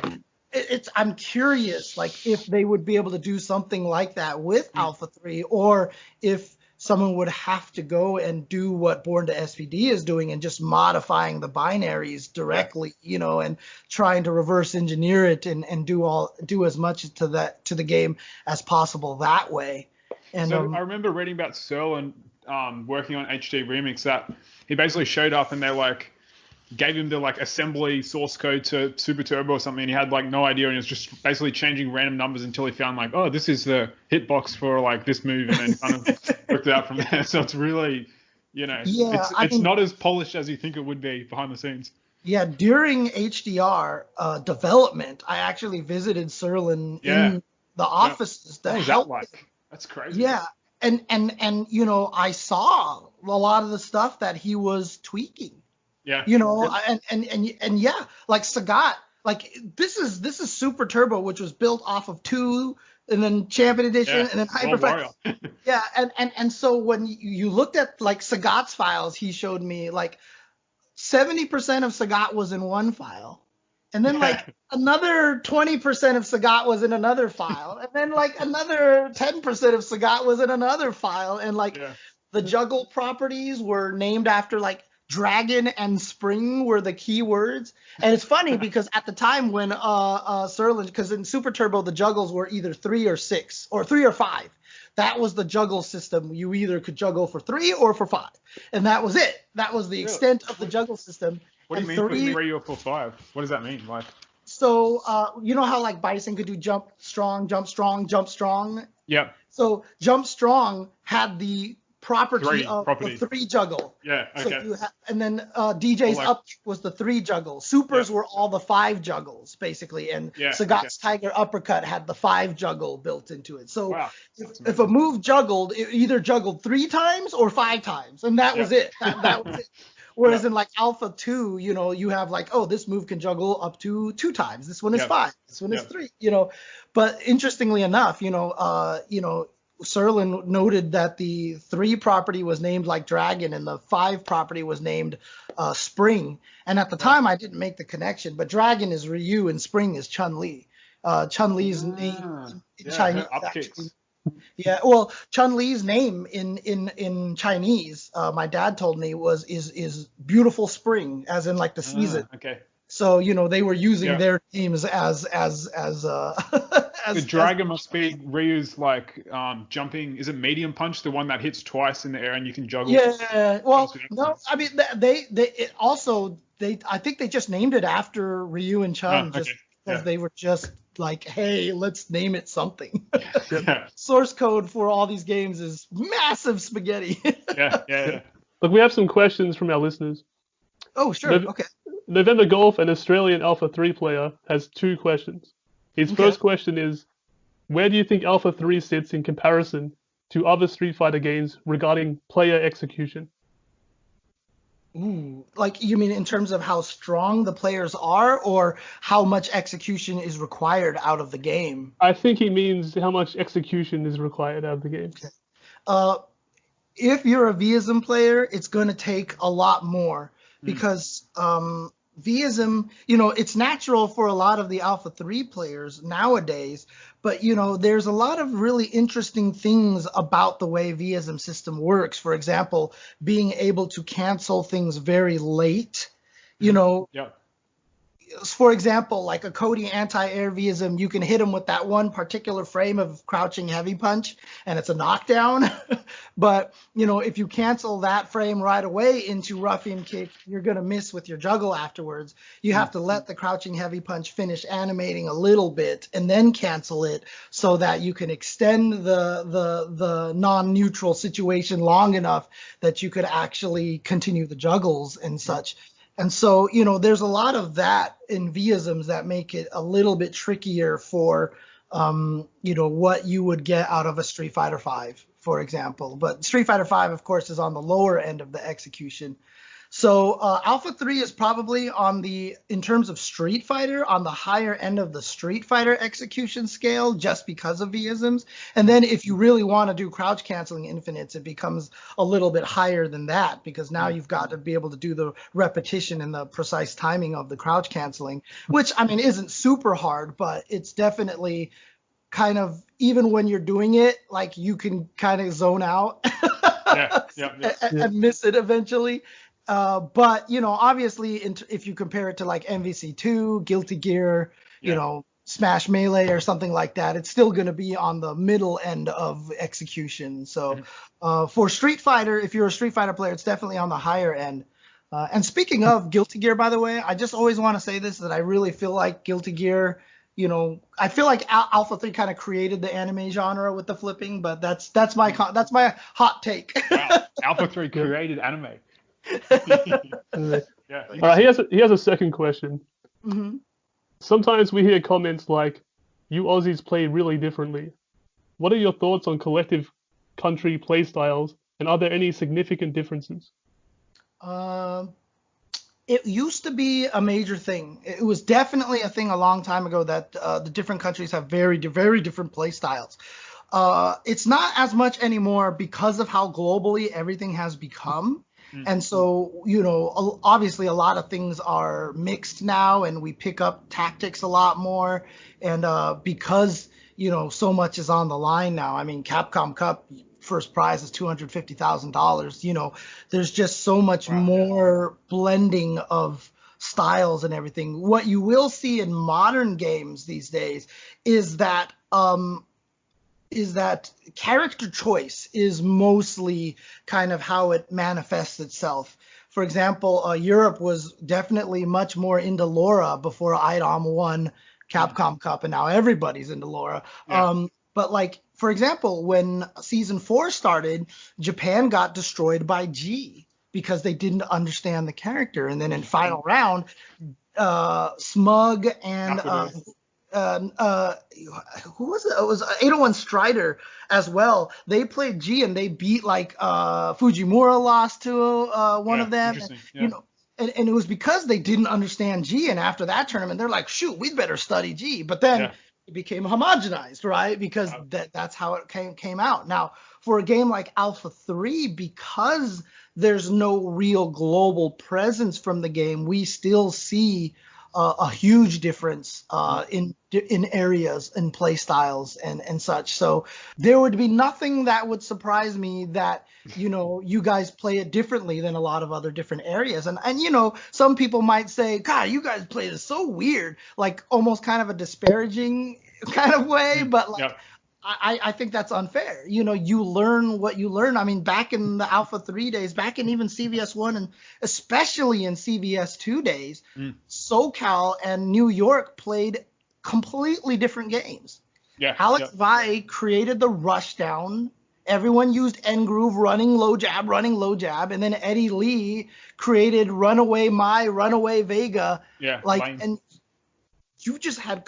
I'm curious, like, if they would be able to do something like that with Alpha 3, or if someone would have to go and do what Born to SPD is doing and just modifying the binaries directly, and trying to reverse engineer it and do as much to the game as possible that way. And so I remember reading about Searle and working on HD Remix, that he basically showed up and they gave him the assembly source code to Super Turbo or something, and he had no idea, and he was just basically changing random numbers until he found this is the hitbox for this move, and then kind of worked it out from there. So it's really, it's not as polished as you think it would be behind the scenes. Yeah, during HDR development, I actually visited Serlin in the offices to help. That's crazy. Yeah. And I saw a lot of the stuff that he was tweaking. Yeah. Like Sagat, this is Super Turbo, which was built off of two and then Champion Edition, Yeah. and then Hyper World Fighter. Warrior. Yeah, and so when you looked at like Sagat's files, he showed me like 70% of Sagat was in one file, and then like another 20% of Sagat was in another file, and then like another 10% of Sagat was in another file, and like the juggle properties were named after like dragon and spring were the key words. And it's funny because at the time when Serlin, because in Super Turbo the juggles were either 3 or 6 or 3 or 5. That was the juggle system. You either could juggle for 3 or for 5, and that was it. That was the extent of the juggle system. What do you mean for 3 or for 5? What does that mean? Like, so you know how like Bison could do jump strong, jump strong, jump strong. Yep. So jump strong had the property of the 3 juggle. Yeah. Okay. So and then DJ's up was the 3 juggle. Supers were all the 5 juggles basically, and Sagat's Tiger Uppercut had the 5 juggle built into it. So if a move juggled, it either juggled 3 times or 5 times, and that was it. That was it. Whereas in like Alpha 2, you know, you have like, oh, this move can juggle up to 2 times. This one is 5. This one is 3. You know, but interestingly enough, you know, Serlin noted that the 3 property was named like Dragon and the 5 property was named Spring. And at the time, I didn't make the connection, but Dragon is Ryu and Spring is Chun-Li. Chun-Li's name in Chinese. Actually, well, Chun-Li's name in Chinese, my dad told me is beautiful spring, as in like the season. Okay. So, you know, they were using their names as the dragon must be Ryu's like jumping. Is it medium punch, the one that hits twice in the air and you can juggle? Yeah. Well, no, I mean I think they just named it after Ryu and Chun because they were just like, hey, let's name it something. Source code for all these games is massive spaghetti. Yeah. Look, we have some questions from our listeners. Oh, sure. Okay. November Golf, an Australian Alpha 3 player, has 2 questions. His first question is, where do you think Alpha 3 sits in comparison to other Street Fighter games regarding player execution? Ooh, like you mean in terms of how strong the players are or how much execution is required out of the game? I think he means how much execution is required out of the game. Okay. If you're a Vism player, it's going to take a lot more because Vism, you know, it's natural for a lot of the Alpha 3 players nowadays, but, you know, there's a lot of really interesting things about the way Vism system works. For example, being able to cancel things very late, you know. Yeah. For example, like a Cody anti-air Vism, you can hit him with that one particular frame of crouching heavy punch, and it's a knockdown. But, you know, if you cancel that frame right away into ruffian kick, you're going to miss with your juggle afterwards. You have to let the crouching heavy punch finish animating a little bit and then cancel it so that you can extend the non-neutral situation long enough that you could actually continue the juggles and such. And so, you know, there's a lot of that in Visms that make it a little bit trickier for, you know, what you would get out of a Street Fighter V, for example. But Street Fighter V, of course, is on the lower end of the execution. So Alpha 3 is probably in terms of Street Fighter, on the higher end of the Street Fighter execution scale just because of Visms. And then if you really want to do crouch canceling infinites, it becomes a little bit higher than that because now you've got to be able to do the repetition and the precise timing of the crouch canceling, which, I mean, isn't super hard, but it's definitely kind of, even when you're doing it, like you can kind of zone out and miss it eventually. But, you know, obviously, if you compare it to like MVC2, Guilty Gear, you know, Smash Melee or something like that, it's still going to be on the middle end of execution. So for Street Fighter, if you're a Street Fighter player, it's definitely on the higher end. And speaking of Guilty Gear, by the way, I just always want to say this, that I really feel like Guilty Gear, you know, I feel like Alpha 3 kind of created the anime genre with the flipping, but that's my hot take. Wow. Alpha 3 created anime. He has a second question. Mm-hmm. Sometimes we hear comments like, "You Aussies play really differently." What are your thoughts on collective country play styles, and are there any significant differences? It used to be a major thing. It was definitely a thing a long time ago that the different countries have very different play styles. It's not as much anymore because of how globally everything has become. And so, obviously a lot of things are mixed now, and we pick up tactics a lot more. And because, so much is on the line now. I mean, Capcom Cup first prize is $250,000. There's just so much more blending of styles and everything. What you will see in modern games these days is that character choice is mostly kind of how it manifests itself. For example, Europe was definitely much more into Laura before IDOM won Capcom Cup, and now everybody's into Laura. Yeah. But like, for example, when Season 4 started, Japan got destroyed by G because they didn't understand the character. And then in final round, Smug and who was it? It was 801 Strider as well. They played G and they beat like Fujimura lost to one of them. And, and it was because they didn't understand G. And after that tournament, they're like, shoot, we'd better study G. But then it became homogenized, right? Because that's how it came out. Now, for a game like Alpha 3, because there's no real global presence from the game, we still see a huge difference in areas and play styles and such. So there would be nothing that would surprise me that, you guys play it differently than a lot of other different areas. And some people might say, God, you guys play this so weird, like almost kind of a disparaging kind of way. But like, I think that's unfair. You learn what you learn. I mean, back in the Alpha 3 days, back in even CVS 1 and especially in CVS 2 days, SoCal and New York played completely different games. Yeah, Alex Vai created the rushdown. Everyone used N-Groove, running low jab, and then Eddie Lee created Runaway Mai, Runaway Vega. Yeah, and you just had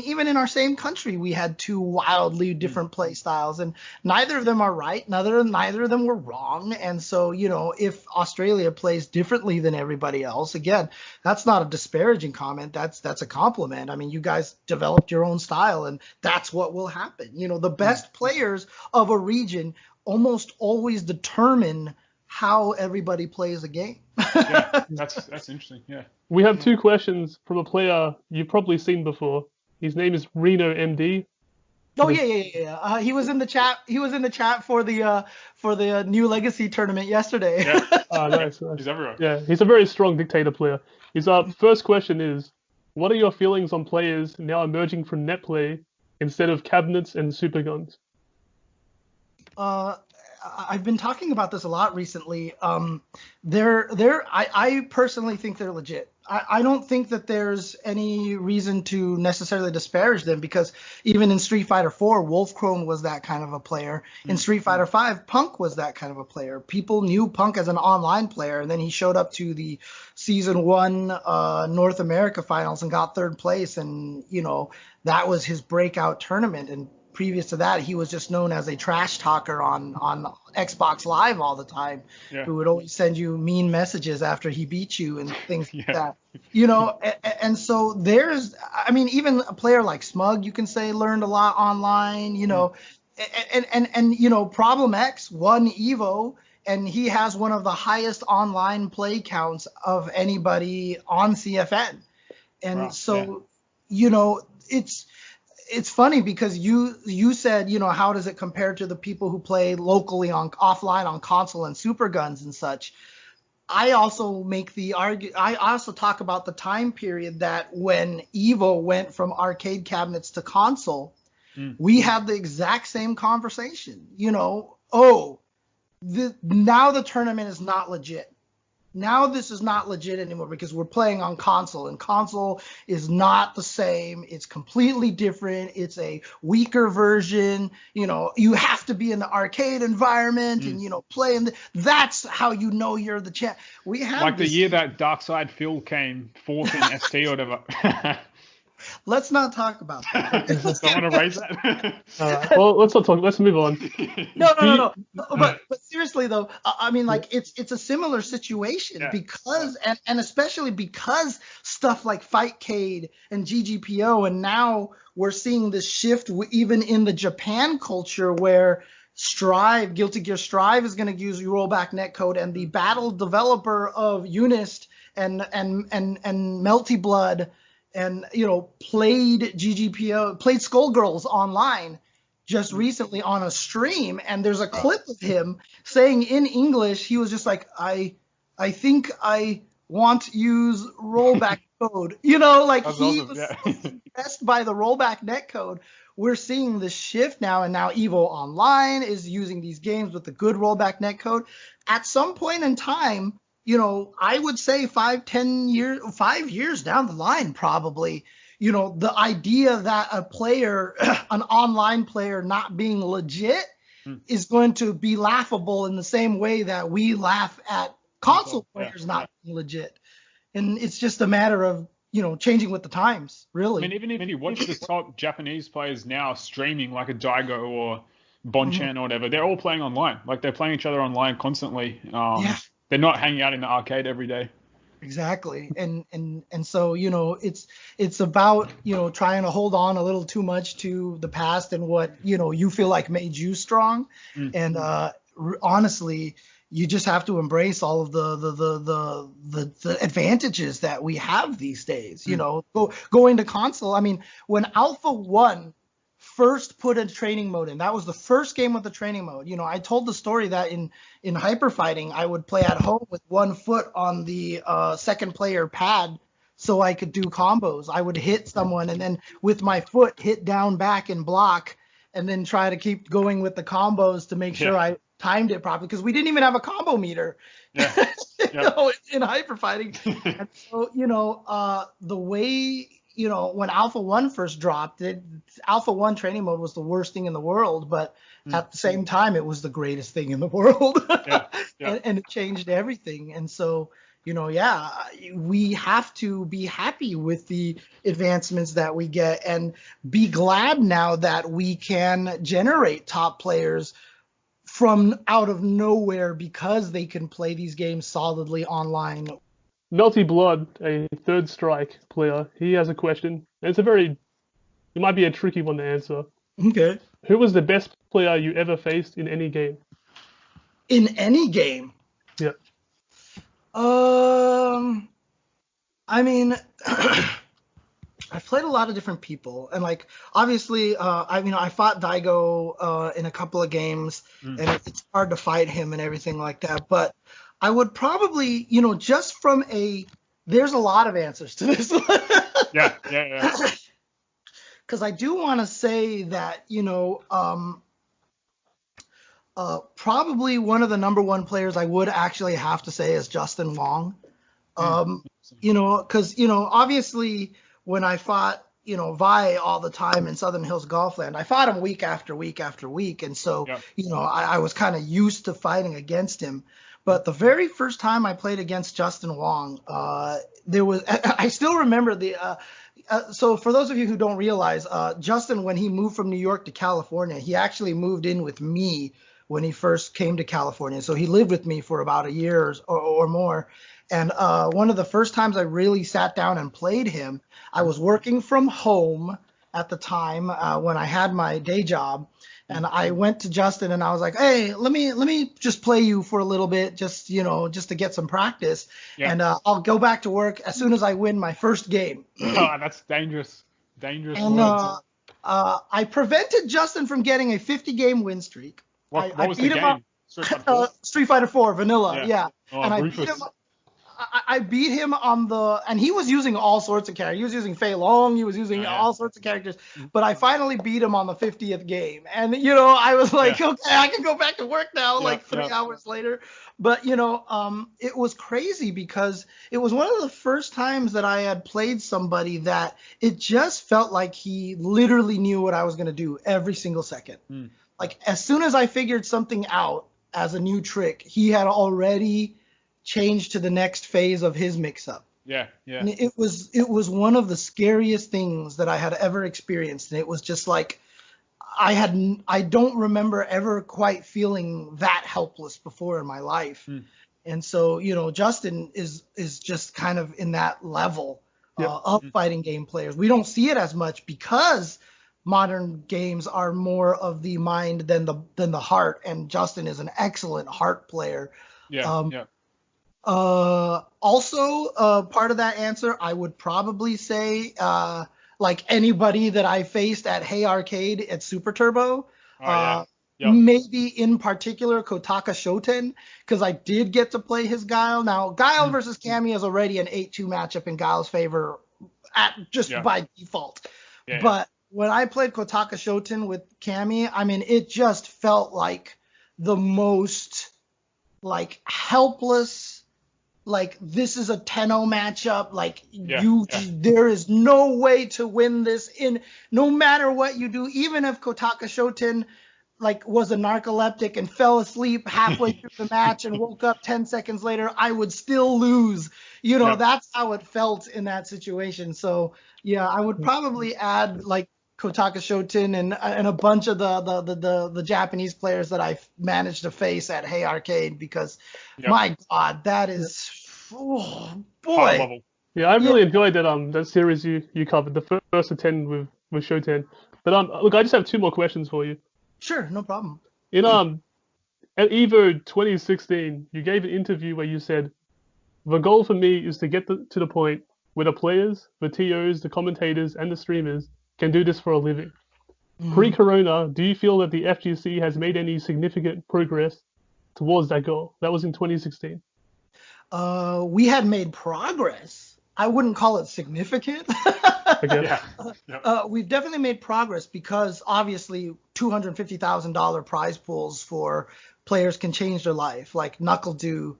even in our same country, we had two wildly different play styles, and neither of them are right. Neither of them were wrong. And so, if Australia plays differently than everybody else, again, that's not a disparaging comment. That's a compliment. I mean, you guys developed your own style, and that's what will happen. The best players of a region almost always determine how everybody plays a game. Yeah, that's interesting. Yeah. We have two questions from a player you've probably seen before. His name is Reno MD. Oh yeah. He was in the chat. He was in the chat for the New Legacy tournament yesterday. Yeah. Nice. He's everywhere. Yeah, he's a very strong dictator player. His first question is, what are your feelings on players now emerging from net play instead of cabinets and super guns? I've been talking about this a lot recently. I personally think they're legit. I don't think that there's any reason to necessarily disparage them, because even in Street Fighter 4, Wolfcrone was that kind of a player. In Street Fighter 5, Punk was that kind of a player. People knew Punk as an online player, and then he showed up to the Season 1 North America finals and got third place, and that was his breakout tournament. And previous to that, he was just known as a trash talker on Xbox Live all the time, who would always send you mean messages after he beat you and things like that. And so even a player like Smug, you can say, learned a lot online, and Problem X won Evo, and he has one of the highest online play counts of anybody on CFN. And it's funny because you said, how does it compare to the people who play locally offline on console and super guns and such? I also talk about the time period that when Evo went from arcade cabinets to console, we had the exact same conversation. Now the tournament is not legit. Now this is not legit anymore because we're playing on console, and console is not the same. It's completely different. It's a weaker version. You have to be in the arcade environment and, play in that's how you're the champ. We have the year that Darkside Phil came fourth in ST or whatever. Let's not talk about that. Don't want to raise that. All right. Well, let's not talk. Let's move on. No. But seriously though, I mean, like it's a similar situation because and especially because stuff like Fightcade and GGPO, and now we're seeing this shift even in the Japan culture where Strive, Guilty Gear Strive is going to use rollback netcode, and the battle developer of Unist and Melty Blood and played GGPO, played Skullgirls online just recently on a stream, and there's a clip of him saying in English, he was just like, I think I want to use rollback code. Like he awesome. was so impressed by the rollback netcode. We're seeing the shift now, and now Evo Online is using these games with the good rollback netcode. At some point in time, I would say 5 years down the line, probably, the idea that a player, an online player not being legit is going to be laughable in the same way that we laugh at console players not being legit. And it's just a matter of, changing with the times, really. I mean, even if you watch the top Japanese players now streaming like a Daigo or Bonchan or whatever, they're all playing online. Like they're playing each other online constantly. They're not hanging out in the arcade every day. Exactly. And so, it's about, trying to hold on a little too much to the past and what, you feel like made you strong. And honestly, you just have to embrace all of the advantages that we have these days. Going to console. I mean, when Alpha 1 first put a training mode in, that was the first game with the training mode. I told the story that in hyper fighting, I would play at home with one foot on the second player pad so I could do combos. I would hit someone and then with my foot hit down back and block, and then try to keep going with the combos to make sure I timed it properly, because we didn't even have a combo meter in hyper fighting. And so, the way, when Alpha 1 first dropped, Alpha 1 training mode was the worst thing in the world, but at the same time, it was the greatest thing in the world. And it changed everything. And so, we have to be happy with the advancements that we get and be glad now that we can generate top players from out of nowhere because they can play these games solidly online. Melty Blood, a Third Strike player, he has a question. It might be a tricky one to answer. Okay. Who was the best player you ever faced in any game? In any game? Yeah. I mean, I've played a lot of different people, and like obviously, I fought Daigo in a couple of games, and it's hard to fight him and everything like that. But I would probably, just from there's a lot of answers to this one. Yeah. Because I do want to say that, probably one of the number one players I would actually have to say is Justin Wong. Because, obviously when I fought, Vi all the time in Southern Hills Golfland, I fought him week after week after week. And so, I was kind of used to fighting against him. But the very first time I played against Justin Wong, I still remember so for those of you who don't realize, Justin, when he moved from New York to California, he actually moved in with me when he first came to California. So he lived with me for about a year or more. And one of the first times I really sat down and played him, I was working from home at the time when I had my day job. And I went to Justin and I was like, hey, let me just play you for a little bit, just to get some practice. Yeah. And I'll go back to work as soon as I win my first game. Oh, that's dangerous. Dangerous. And I prevented Justin from getting a 50-game win streak. What was the game? Street Fighter 4 Vanilla. Yeah. Oh, and I beat him on and he was using all sorts of characters. He was using Fei Long. He was using all sorts of characters. But I finally beat him on the 50th game. And, I was like, okay, I can go back to work now, 3 hours later. But, it was crazy because it was one of the first times that I had played somebody that it just felt like he literally knew what I was going to do every single second. Like, as soon as I figured something out as a new trick, he had already changed to the next phase of his mix-up. Yeah, yeah. And it was one of the scariest things that I had ever experienced, and it was just like I don't remember ever quite feeling that helpless before in my life. And so, Justin is just kind of in that level of fighting game players. We don't see it as much because modern games are more of the mind than the heart, and Justin is an excellent heart player. Yeah. Also, part of that answer, I would probably say, like anybody that I faced at Hey Arcade at Super Turbo, maybe in particular Kotaka Shoten, because I did get to play his Guile. Now, Guile versus Cammy is already an 8-2 matchup in Guile's favor by default. But when I played Kotaka Shoten with Cammy, I mean, it just felt like the most like helpless, like this is a 10-0 matchup, like there is no way to win this no matter what you do, even if Kotaka Shoten like was a narcoleptic and fell asleep halfway through the match and woke up 10 seconds later, I would still lose. That's how it felt in that situation. So yeah, I would probably add like Kotaka Shoten and a bunch of the Japanese players that I've managed to face at Hey Arcade, because my God, that is High level. Yeah, I really enjoyed that series you covered, the first of 10 with Shoten. But look, I just have 2 more questions for you. Sure, no problem. In at EVO 2016, you gave an interview where you said, "The goal for me is to get to the point where the players, the TOs, the commentators, and the streamers can do this for a living." Pre-corona, do you feel that the FGC has made any significant progress towards that goal? That was in 2016. We had made progress. I wouldn't call it significant. Okay. We've definitely made progress because obviously $250,000 prize pools for players can change their life, like NuckleDo.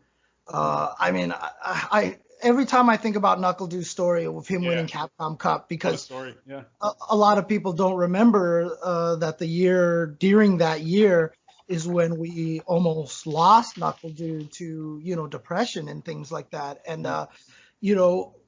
I mean, I every time I think about NuckleDo's story of him winning Capcom Cup, because a lot of people don't remember that during that year is when we almost lost NuckleDo to depression and things like that. And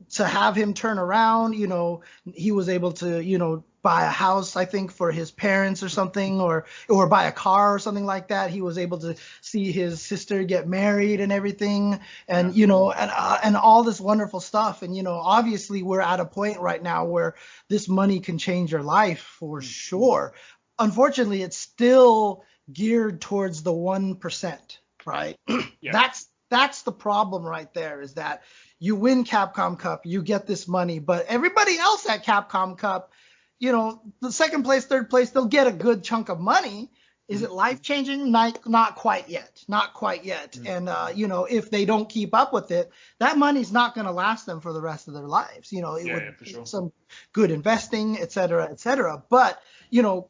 to have him turn around, he was able to buy a house, I think, for his parents or something, or buy a car or something like that. He was able to see his sister get married and everything, and and all this wonderful stuff. And obviously we're at a point right now where this money can change your life for sure. Unfortunately, it's still geared towards the 1%, right? That's the problem right there, is that you win Capcom Cup, you get this money, but everybody else at Capcom Cup, the second place, third place, they'll get a good chunk of money. Is it life-changing? Not quite yet. Not quite yet. And, if they don't keep up with it, that money's not going to last them for the rest of their lives. It would for sure. Some good investing, et cetera, et cetera. But,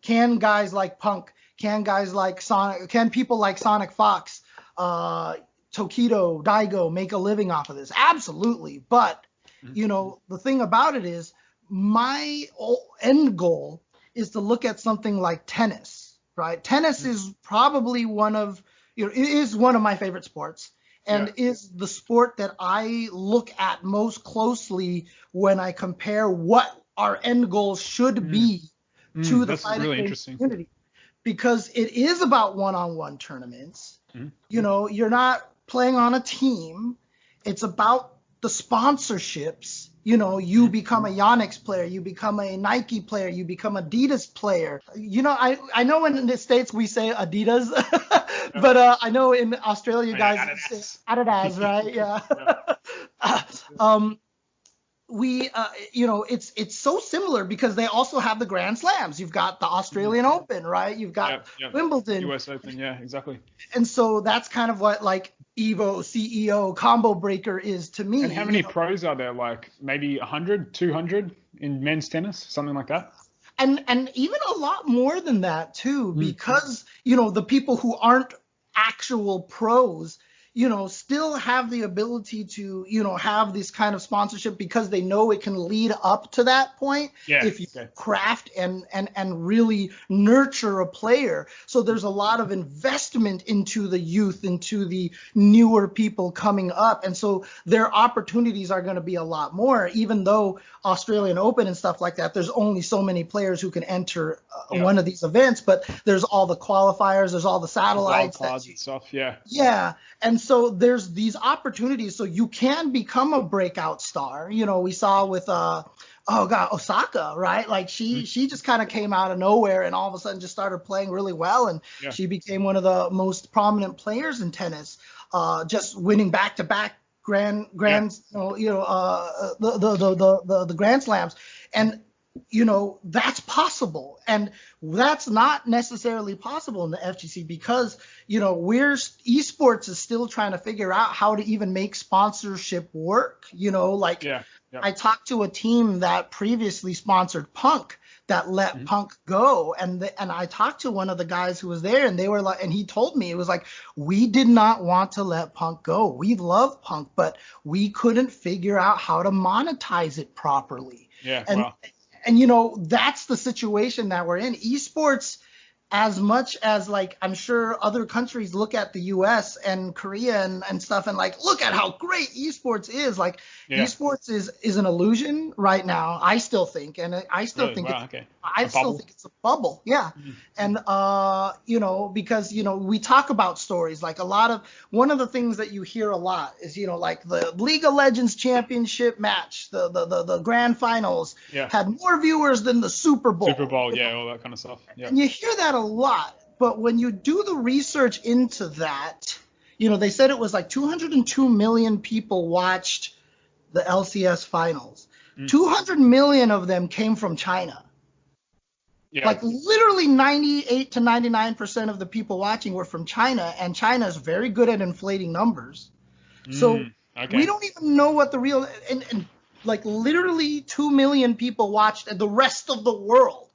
can guys like Punk, can guys like Sonic, can people like Sonic Fox, Tokido, Daigo make a living off of this? Absolutely. But, the thing about it is, my end goal is to look at something like tennis, right? Tennis is probably one of my favorite sports, and is the sport that I look at most closely when I compare what our end goal should be to the fighting game community. Because it is about one-on-one tournaments. You're not playing on a team. It's about the sponsorships. You become a Yonex player, you become a Nike player, you become Adidas player. I know in the States we say Adidas, but I know in Australia guys say Adidas, right? Yeah. It's so similar because they also have the Grand Slams. You've got the Australian Open, right? You've got Wimbledon. US Open, yeah, exactly. And so that's kind of what like Evo, CEO, Combo Breaker is to me. And how many pros are there? Like maybe 100, 200 in men's tennis, something like that? And even a lot more than that too, because, the people who aren't actual pros, still have the ability to, have this kind of sponsorship because they know it can lead up to that point if you craft and really nurture a player. So there's a lot of investment into the youth, into the newer people coming up. And so their opportunities are going to be a lot more, even though Australian Open and stuff like that, there's only so many players who can enter one of these events, but there's all the qualifiers, there's all the satellites. Wild cards and stuff, Yeah. And so there's these opportunities. So you can become a breakout star. We saw with Osaka, right? Like she just kind of came out of nowhere and all of a sudden just started playing really well, and she became one of the most prominent players in tennis, just winning back-to-back the Grand Slams. And that's possible. And that's not necessarily possible in the FGC because, esports is still trying to figure out how to even make sponsorship work. I talked to a team that previously sponsored Punk that let Punk go. And I talked to one of the guys who was there, and they were like, and he told me, it was like, we did not want to let Punk go. We love Punk, but we couldn't figure out how to monetize it properly. And that's the situation that we're in. Esports, as much as I'm sure other countries look at the US and Korea and stuff and look at how great esports is. Esports is an illusion right now, I still think. And I still think it's a bubble. Yeah. And because we talk about stories, one of the things that you hear a lot is the League of Legends championship match, the grand finals had more viewers than the Super Bowl. All that kind of stuff. And you hear that a lot, but when you do the research into that, they said it was 202 million people watched the LCS finals. 200 million of them came from China. Literally 98 to 99% of the people watching were from China, and China is very good at inflating numbers. So we don't even know what the real and literally 2 million people watched, and the rest of the world.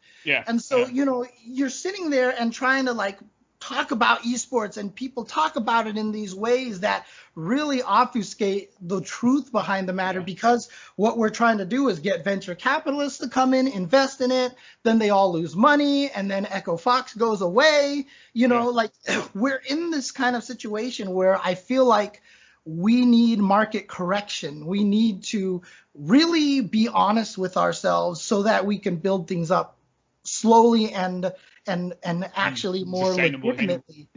And so, you're sitting there and trying to talk about esports, and people talk about it in these ways that really obfuscate the truth behind the matter, because what we're trying to do is get venture capitalists to come in, invest in it, then they all lose money, and then Echo Fox goes away. We're in this kind of situation where I feel like we need market correction. We need to really be honest with ourselves so that we can build things up slowly and actually more legitimately.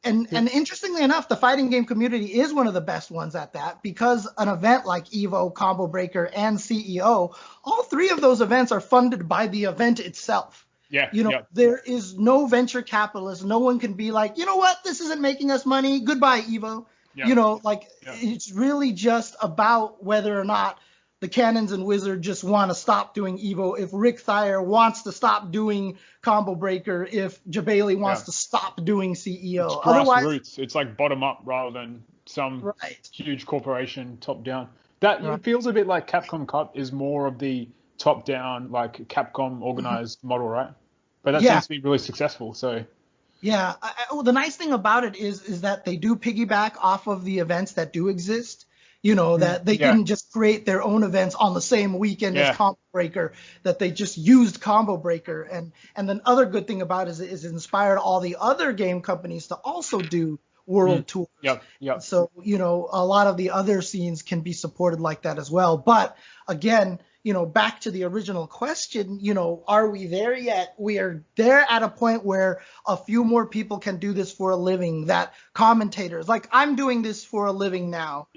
And interestingly enough, the fighting game community is one of the best ones at that, because an event like EVO, Combo Breaker, and CEO, all three of those events are funded by the event itself. There is no venture capitalist. No one can be like, you know what, this isn't making us money. Goodbye, EVO. It's really just about whether or not the Cannons and Wizards just want to stop doing EVO, if Rick Thayer wants to stop doing Combo Breaker, if Jabali wants to stop doing CEO. It's grassroots. It's bottom up rather than some huge corporation top down. It feels a bit like Capcom Cup is more of the top down, Capcom organized model, right? But that seems to be really successful. So. Yeah. The nice thing about it is that they do piggyback off of the events that do exist. That they didn't just create their own events on the same weekend as Combo Breaker, that they just used Combo Breaker. And the other good thing about it is it inspired all the other game companies to also do world tours. So, a lot of the other scenes can be supported like that as well. But again, back to the original question, are we there yet? We are there at a point where a few more people can do this for a living, that commentators, I'm doing this for a living now.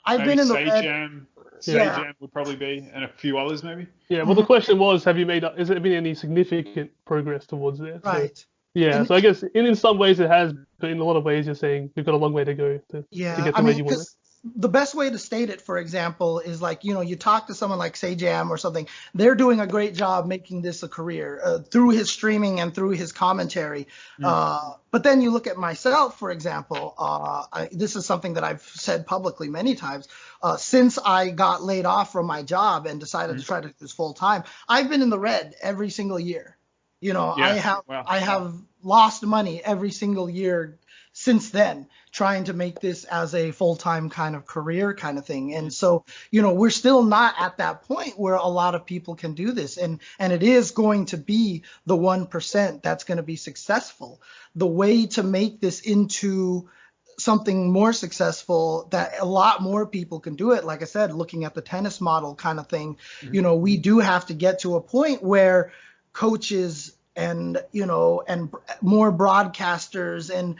I've been in the Jam would probably be, and a few others maybe. Well, the question was, has there been any significant progress towards there? Right. So I guess in some ways it has, but in a lot of ways you're saying we've got a long way to go to get to where you want. The best way to state it, for example, is you talk to someone like Jam or something. They're doing a great job making this a career through his streaming and through his commentary. But then you look at myself, for example. This is something that I've said publicly many times. Since I got laid off from my job and decided to try to do this full time, I've been in the red every single year. I have lost money every single year since then, trying to make this as a full-time kind of career kind of thing. And so, we're still not at that point where a lot of people can do this. And it is going to be the 1% that's going to be successful. The way to make this into something more successful that a lot more people can do it, like I said, looking at the tennis model kind of thing, we do have to get to a point where coaches and more broadcasters and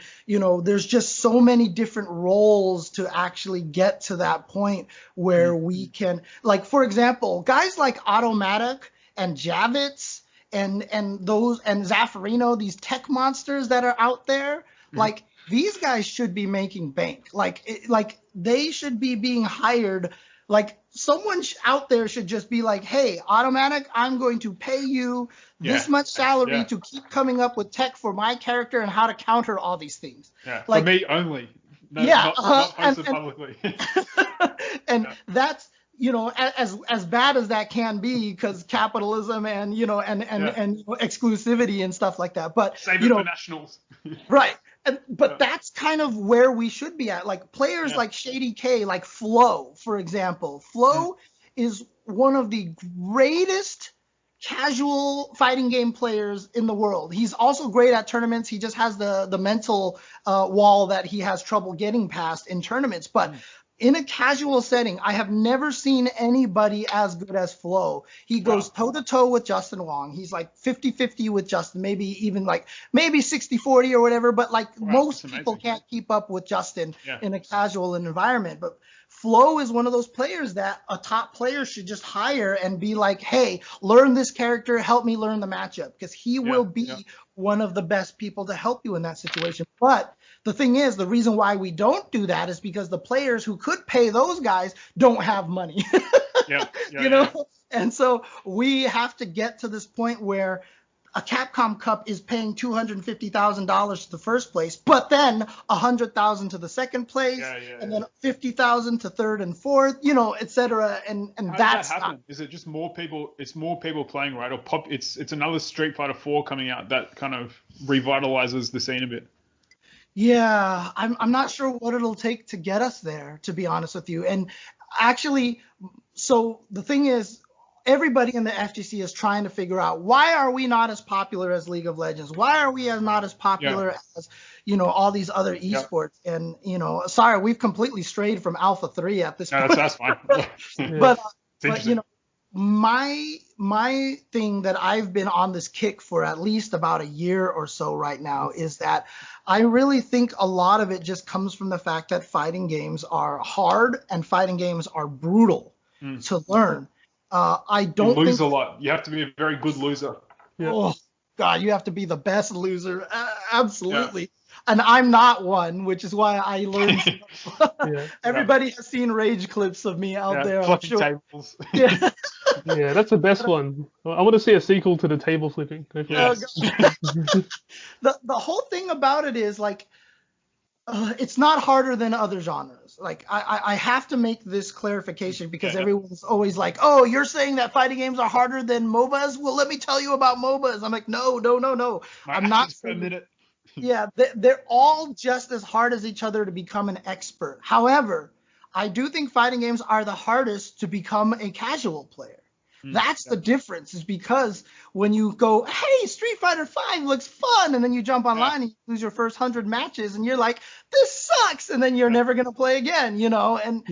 there's just so many different roles to actually get to that point where we can, like, for example, guys like Automatic and Javits and Zaffarino, these tech monsters that are out there, like, these guys should be making bank. Like they should be being hired. Like, someone out there should just be like, hey, Automatic, I'm going to pay you this much salary to keep coming up with tech for my character and how to counter all these things. Yeah, like, for me only. No, not posted publicly. And that's, as bad as that can be, because capitalism and exclusivity and stuff like that. But save it for nationals. Right. But that's kind of where we should be at. Like, players like Shady K, like Flo, for example. Flo is one of the greatest casual fighting game players in the world. He's also great at tournaments. He just has the mental wall that he has trouble getting past in tournaments. But in a casual setting, I have never seen anybody as good as Flo. He goes toe-to-toe with Justin Wong. He's like 50-50 with Justin, maybe 60-40 or whatever. But most people can't keep up with Justin in a casual environment. But Flo is one of those players that a top player should just hire and be like, hey, learn this character, help me learn the matchup, because he will be one of the best people to help you in that situation. But the thing is, the reason why we don't do that is because the players who could pay those guys don't have money. And so we have to get to this point where a Capcom Cup is paying $250,000 to the first place, but then $100,000 to the second place, and then $50,000 to third and fourth, et cetera. And how that's does that happen? Is it just more people? It's more people playing, right? Or it's another Street Fighter 4 coming out that kind of revitalizes the scene a bit. Yeah, I'm not sure what it'll take to get us there, to be honest with you. And actually, so the thing is, everybody in the FGC is trying to figure out, why are we not as popular as League of Legends? Why are we not as popular as, all these other esports? And, sorry, we've completely strayed from Alpha 3 at this point. That's fine. But my thing that I've been on this kick for at least about a year or so right now is that I really think a lot of it just comes from the fact that fighting games are hard and fighting games are brutal to learn. I don't you lose a lot. You have to be a very good loser. Yeah. Oh God, you have to be the best loser. Absolutely. Yeah. And I'm not one, which is why I learned. Everybody has seen rage clips of me out there. Flipping tables. Yeah. Yeah, that's the best one. I want to see a sequel to the table flipping. Yes. The whole thing about it is it's not harder than other genres. Like, I have to make this clarification because everyone's always like, oh, you're saying that fighting games are harder than MOBAs? Well, let me tell you about MOBAs. I'm like, no. I'm not saying it. Yeah, they're all just as hard as each other to become an expert. However, I do think fighting games are the hardest to become a casual player. That's the difference, is because when you go, hey, Street Fighter 5 looks fun, and then you jump online and you lose your first 100 matches, and you're like, this sucks, and then you're never going to play again, And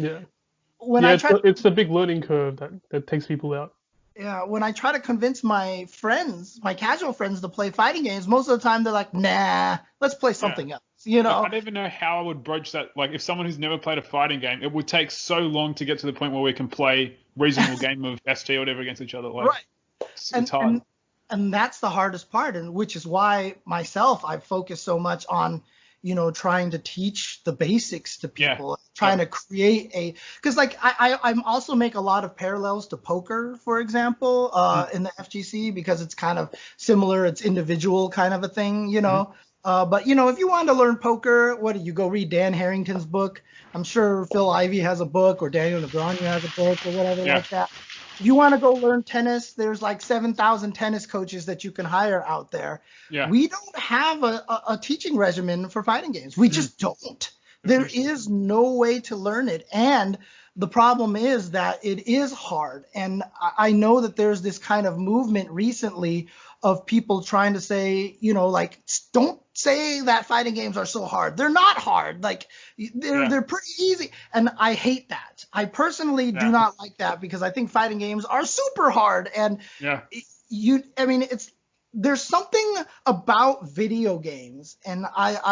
when it's the big learning curve that takes people out. Yeah, when I try to convince my friends, my casual friends, to play fighting games, most of the time they're like, nah, let's play something else, I don't even know how I would broach that. Like, if someone who's never played a fighting game, it would take so long to get to the point where we can play reasonable game of ST or whatever against each other. Like, right. It's hard. And that's the hardest part, and which is why myself, I focus so much on, trying to teach the basics to people, trying to create because I'm also make a lot of parallels to poker, for example, in the FGC, because it's kind of similar. It's individual kind of a thing, But, if you wanted to learn poker, what do you go read Dan Harrington's book? I'm sure Phil Ivey has a book, or Daniel Negreanu has a book, or whatever like that. if you want to go learn tennis, there's like 7,000 tennis coaches that you can hire out there. Yeah. We don't have a teaching regimen for fighting games. We just don't. There is no way to learn it. And the problem is that it is hard. And I know that there's this kind of movement recently of people trying to say, like, don't say that fighting games are so hard. They're not hard. Like, they're pretty easy. And I hate that. I personally do not like that, because I think fighting games are super hard. And there's something about video games, and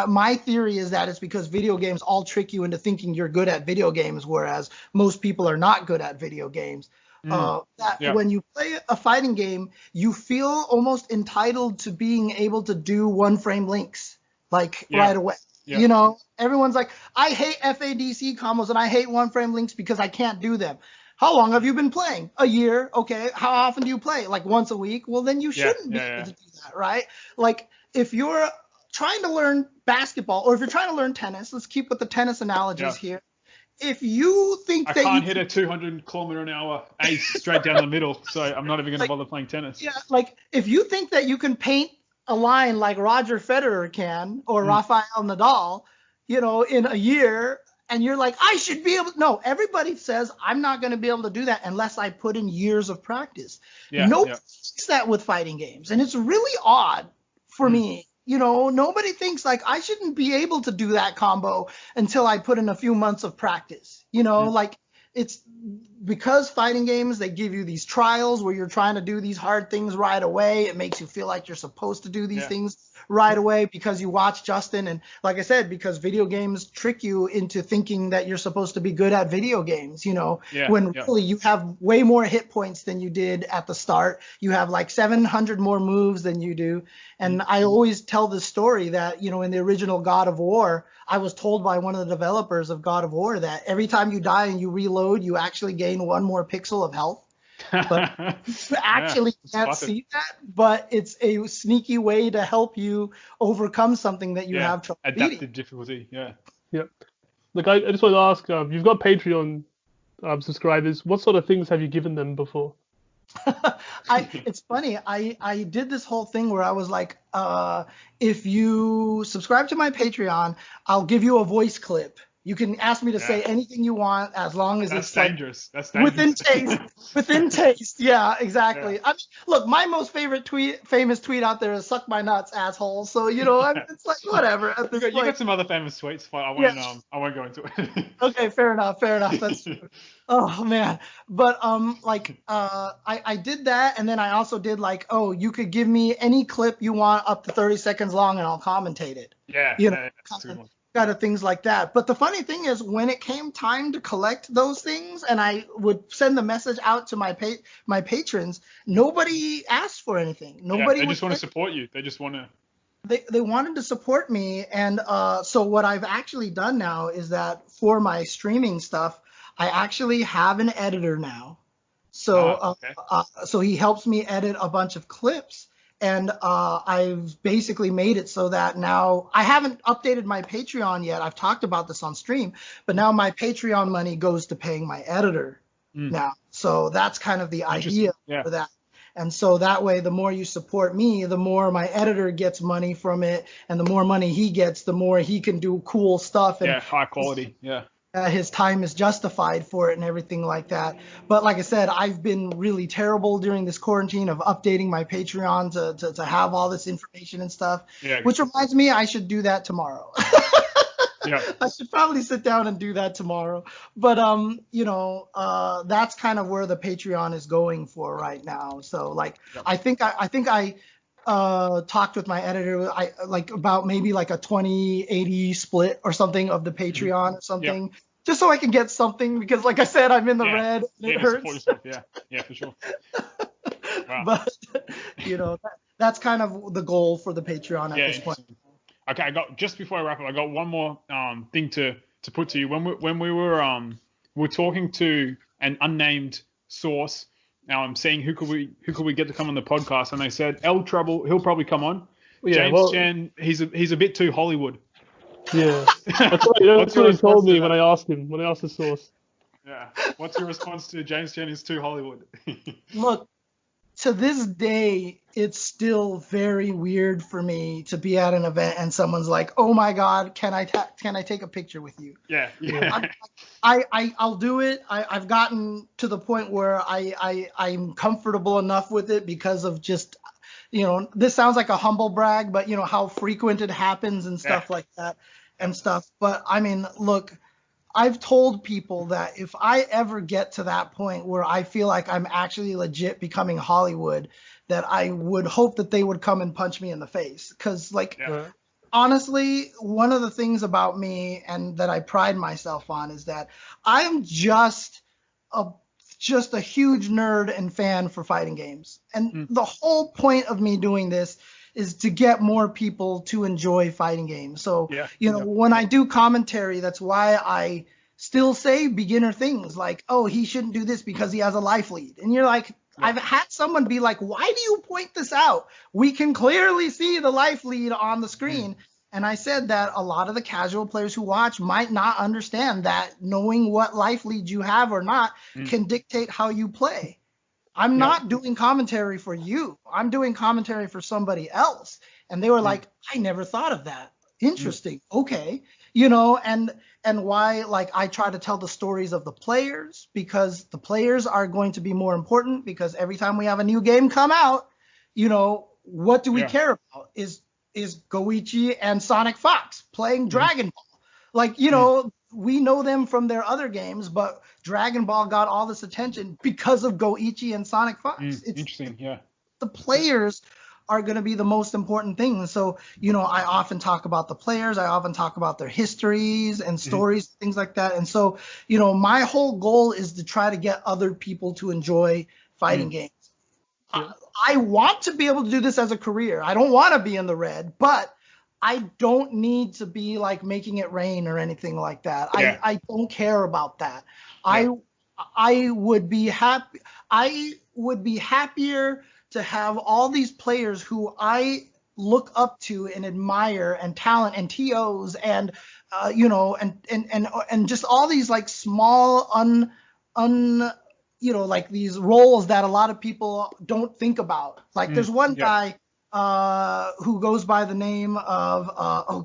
my theory is that it's because video games all trick you into thinking you're good at video games, whereas most people are not good at video games. When you play a fighting game, you feel almost entitled to being able to do one-frame links, right away. Yeah. Everyone's like, I hate FADC combos and I hate one-frame links because I can't do them. How long have you been playing? A year. Okay. How often do you play? Like once a week? Well, then you shouldn't be able to do that, right? Like, if you're trying to learn basketball, or if you're trying to learn tennis, let's keep with the tennis analogies here. If you think I can't hit a 200-kilometer-an-hour ace straight down the middle, so I'm not even going to bother playing tennis. Yeah, like if you think that you can paint a line like Roger Federer can, or Rafael Nadal, in a year, and you're like, I should be able to. No, everybody says I'm not going to be able to do that unless I put in years of practice. Nobody thinks that with fighting games, and it's really odd for me. Nobody thinks like I shouldn't be able to do that combo until I put in a few months of practice. Like, it's because fighting games, they give you these trials where you're trying to do these hard things right away. It makes you feel like you're supposed to do these things right away because you watch Justin. And like I said, because video games trick you into thinking that you're supposed to be good at video games, when really you have way more hit points than you did at the start. You have like 700 more moves than you do. And I always tell this story that, in the original God of War, I was told by one of the developers of God of War that every time you die and you reload, you actually gain one more pixel of health. But you actually can't see that, but it's a sneaky way to help you overcome something that you have trouble adaptive beating. difficulty. Look, I just want to ask, you've got Patreon subscribers. What sort of things have you given them before? It's funny. I did this whole thing where I was like, if you subscribe to my Patreon, I'll give you a voice clip. You can ask me to say anything you want as long as it's dangerous. That's dangerous. Within taste. Within taste. Yeah, exactly. I mean, look, my most famous tweet out there is "suck my nuts, asshole." So it's like whatever. At this point. You got some other famous tweets. I won't go into it. Okay, fair enough. That's true. Oh man, but I did that, and then I also did you could give me any clip you want up to 30 seconds long, and I'll commentate it. Kind of things like that. But the funny thing is, when it came time to collect those things, and I would send the message out to my patrons, nobody asked for anything. Nobody. They just want to support you. They just want to. They wanted to support me, and so what I've actually done now is that for my streaming stuff, I actually have an editor now. So so he helps me edit a bunch of clips. And I've basically made it so that now I haven't updated my Patreon yet. I've talked about this on stream, but now my Patreon money goes to paying my editor now. So that's kind of the idea for that. And so that way, the more you support me, the more my editor gets money from it. And the more money he gets, the more he can do cool stuff. And high quality. His time is justified for it and everything like that. But like I said, I've been really terrible during this quarantine of updating my Patreon to have all this information and stuff, which reminds me I should do that tomorrow. I should probably sit down and do that tomorrow. But, that's kind of where the Patreon is going for right now. So I think I talked with my editor about maybe a 20-80 split or something of the Patreon or something, just so I can get something, because like I said, I'm in the red and it hurts. For sure. Wow. But that's kind of the goal for the Patreon at this point. Okay, just before I wrap up, I got one more thing to put to you. When we were talking to an unnamed source, I'm saying who could we get to come on the podcast, and they said El Trouble, he'll probably come on. James Chen, he's a bit too Hollywood. Yeah, that's what he told me when I asked him. When I asked the source. Yeah. What's your response to James Chen is too Hollywood? Look, to this day, it's still very weird for me to be at an event and someone's like, "Oh my God, can I take a picture with you?" Yeah. Yeah. I'll do it. I've gotten to the point where I'm comfortable enough with it because of just, this sounds like a humble brag, but how frequent it happens and stuff like that and stuff. But I mean, look, I've told people that if I ever get to that point where I feel like I'm actually legit becoming Hollywood, that I would hope that they would come and punch me in the face. Because, honestly, one of the things about me and that I pride myself on is that I'm just a huge nerd and fan for fighting games. And the whole point of me doing this is to get more people to enjoy fighting games. So, when I do commentary, that's why I still say beginner things like, "Oh, he shouldn't do this because he has a life lead." And you're like, I've had someone be like, "Why do you point this out? We can clearly see the life lead on the screen." And I said that a lot of the casual players who watch might not understand that knowing what life lead you have or not can dictate how you play. I'm not doing commentary for you. I'm doing commentary for somebody else. And they were like, "I never thought of that. Interesting. Okay." And why, I try to tell the stories of the players, because the players are going to be more important, because every time we have a new game come out, what do we care about? Is Goichi and Sonic Fox playing Dragon Ball. We know them from their other games, but Dragon Ball got all this attention because of Goichi and Sonic Fox. It's interesting, yeah. The players are going to be the most important thing. So, I often talk about the players. I often talk about their histories and stories, things like that. And so, my whole goal is to try to get other people to enjoy fighting games. I want to be able to do this as a career. I don't want to be in the red, but I don't need to be making it rain or anything like that. I don't care about that. I would be happy. I would be happier to have all these players who I look up to and admire, and talent and TOs and and just all these small these roles that a lot of people don't think about. There's one guy who goes by the name of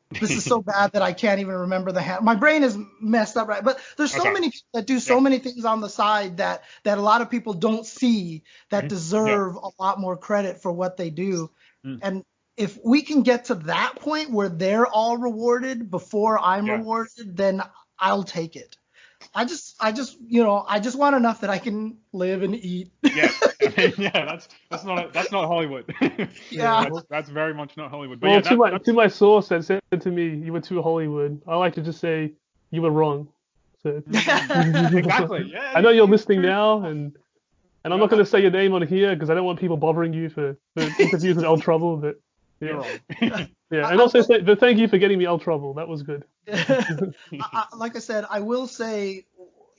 this is so bad that I can't even remember my brain is messed up, right? But there's so many people that do so many things on the side that a lot of people don't see that deserve a lot more credit for what they do. And if we can get to that point where they're all rewarded before I'm rewarded, then I'll take it. I just want enough that I can live and eat. That's not Hollywood. That's very much not Hollywood. But to my source that said to me you were too Hollywood, I like to just say you were wrong. So exactly. Yeah. I know you're listening now, and I'm not going to say your name on here because I don't want people bothering you for interviews with El Trouble. But you're wrong. And also but thank you for getting me El Trouble. That was good. Like I said, I will say,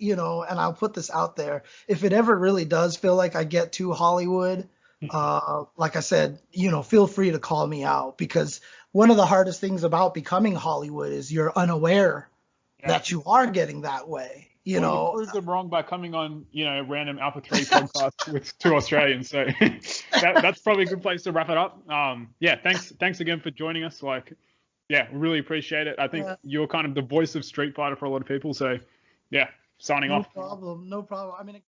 and I'll put this out there, if it ever really does feel like I get too Hollywood, like I said, feel free to call me out, because one of the hardest things about becoming Hollywood is you're unaware that you are getting that way. You proved them wrong by coming on, a random Alpha 3 podcast with two Australians. So that's probably a good place to wrap it up. Thanks again for joining us. We really appreciate it. I think you're kind of the voice of Street Fighter for a lot of people. So, signing off. No problem. I mean.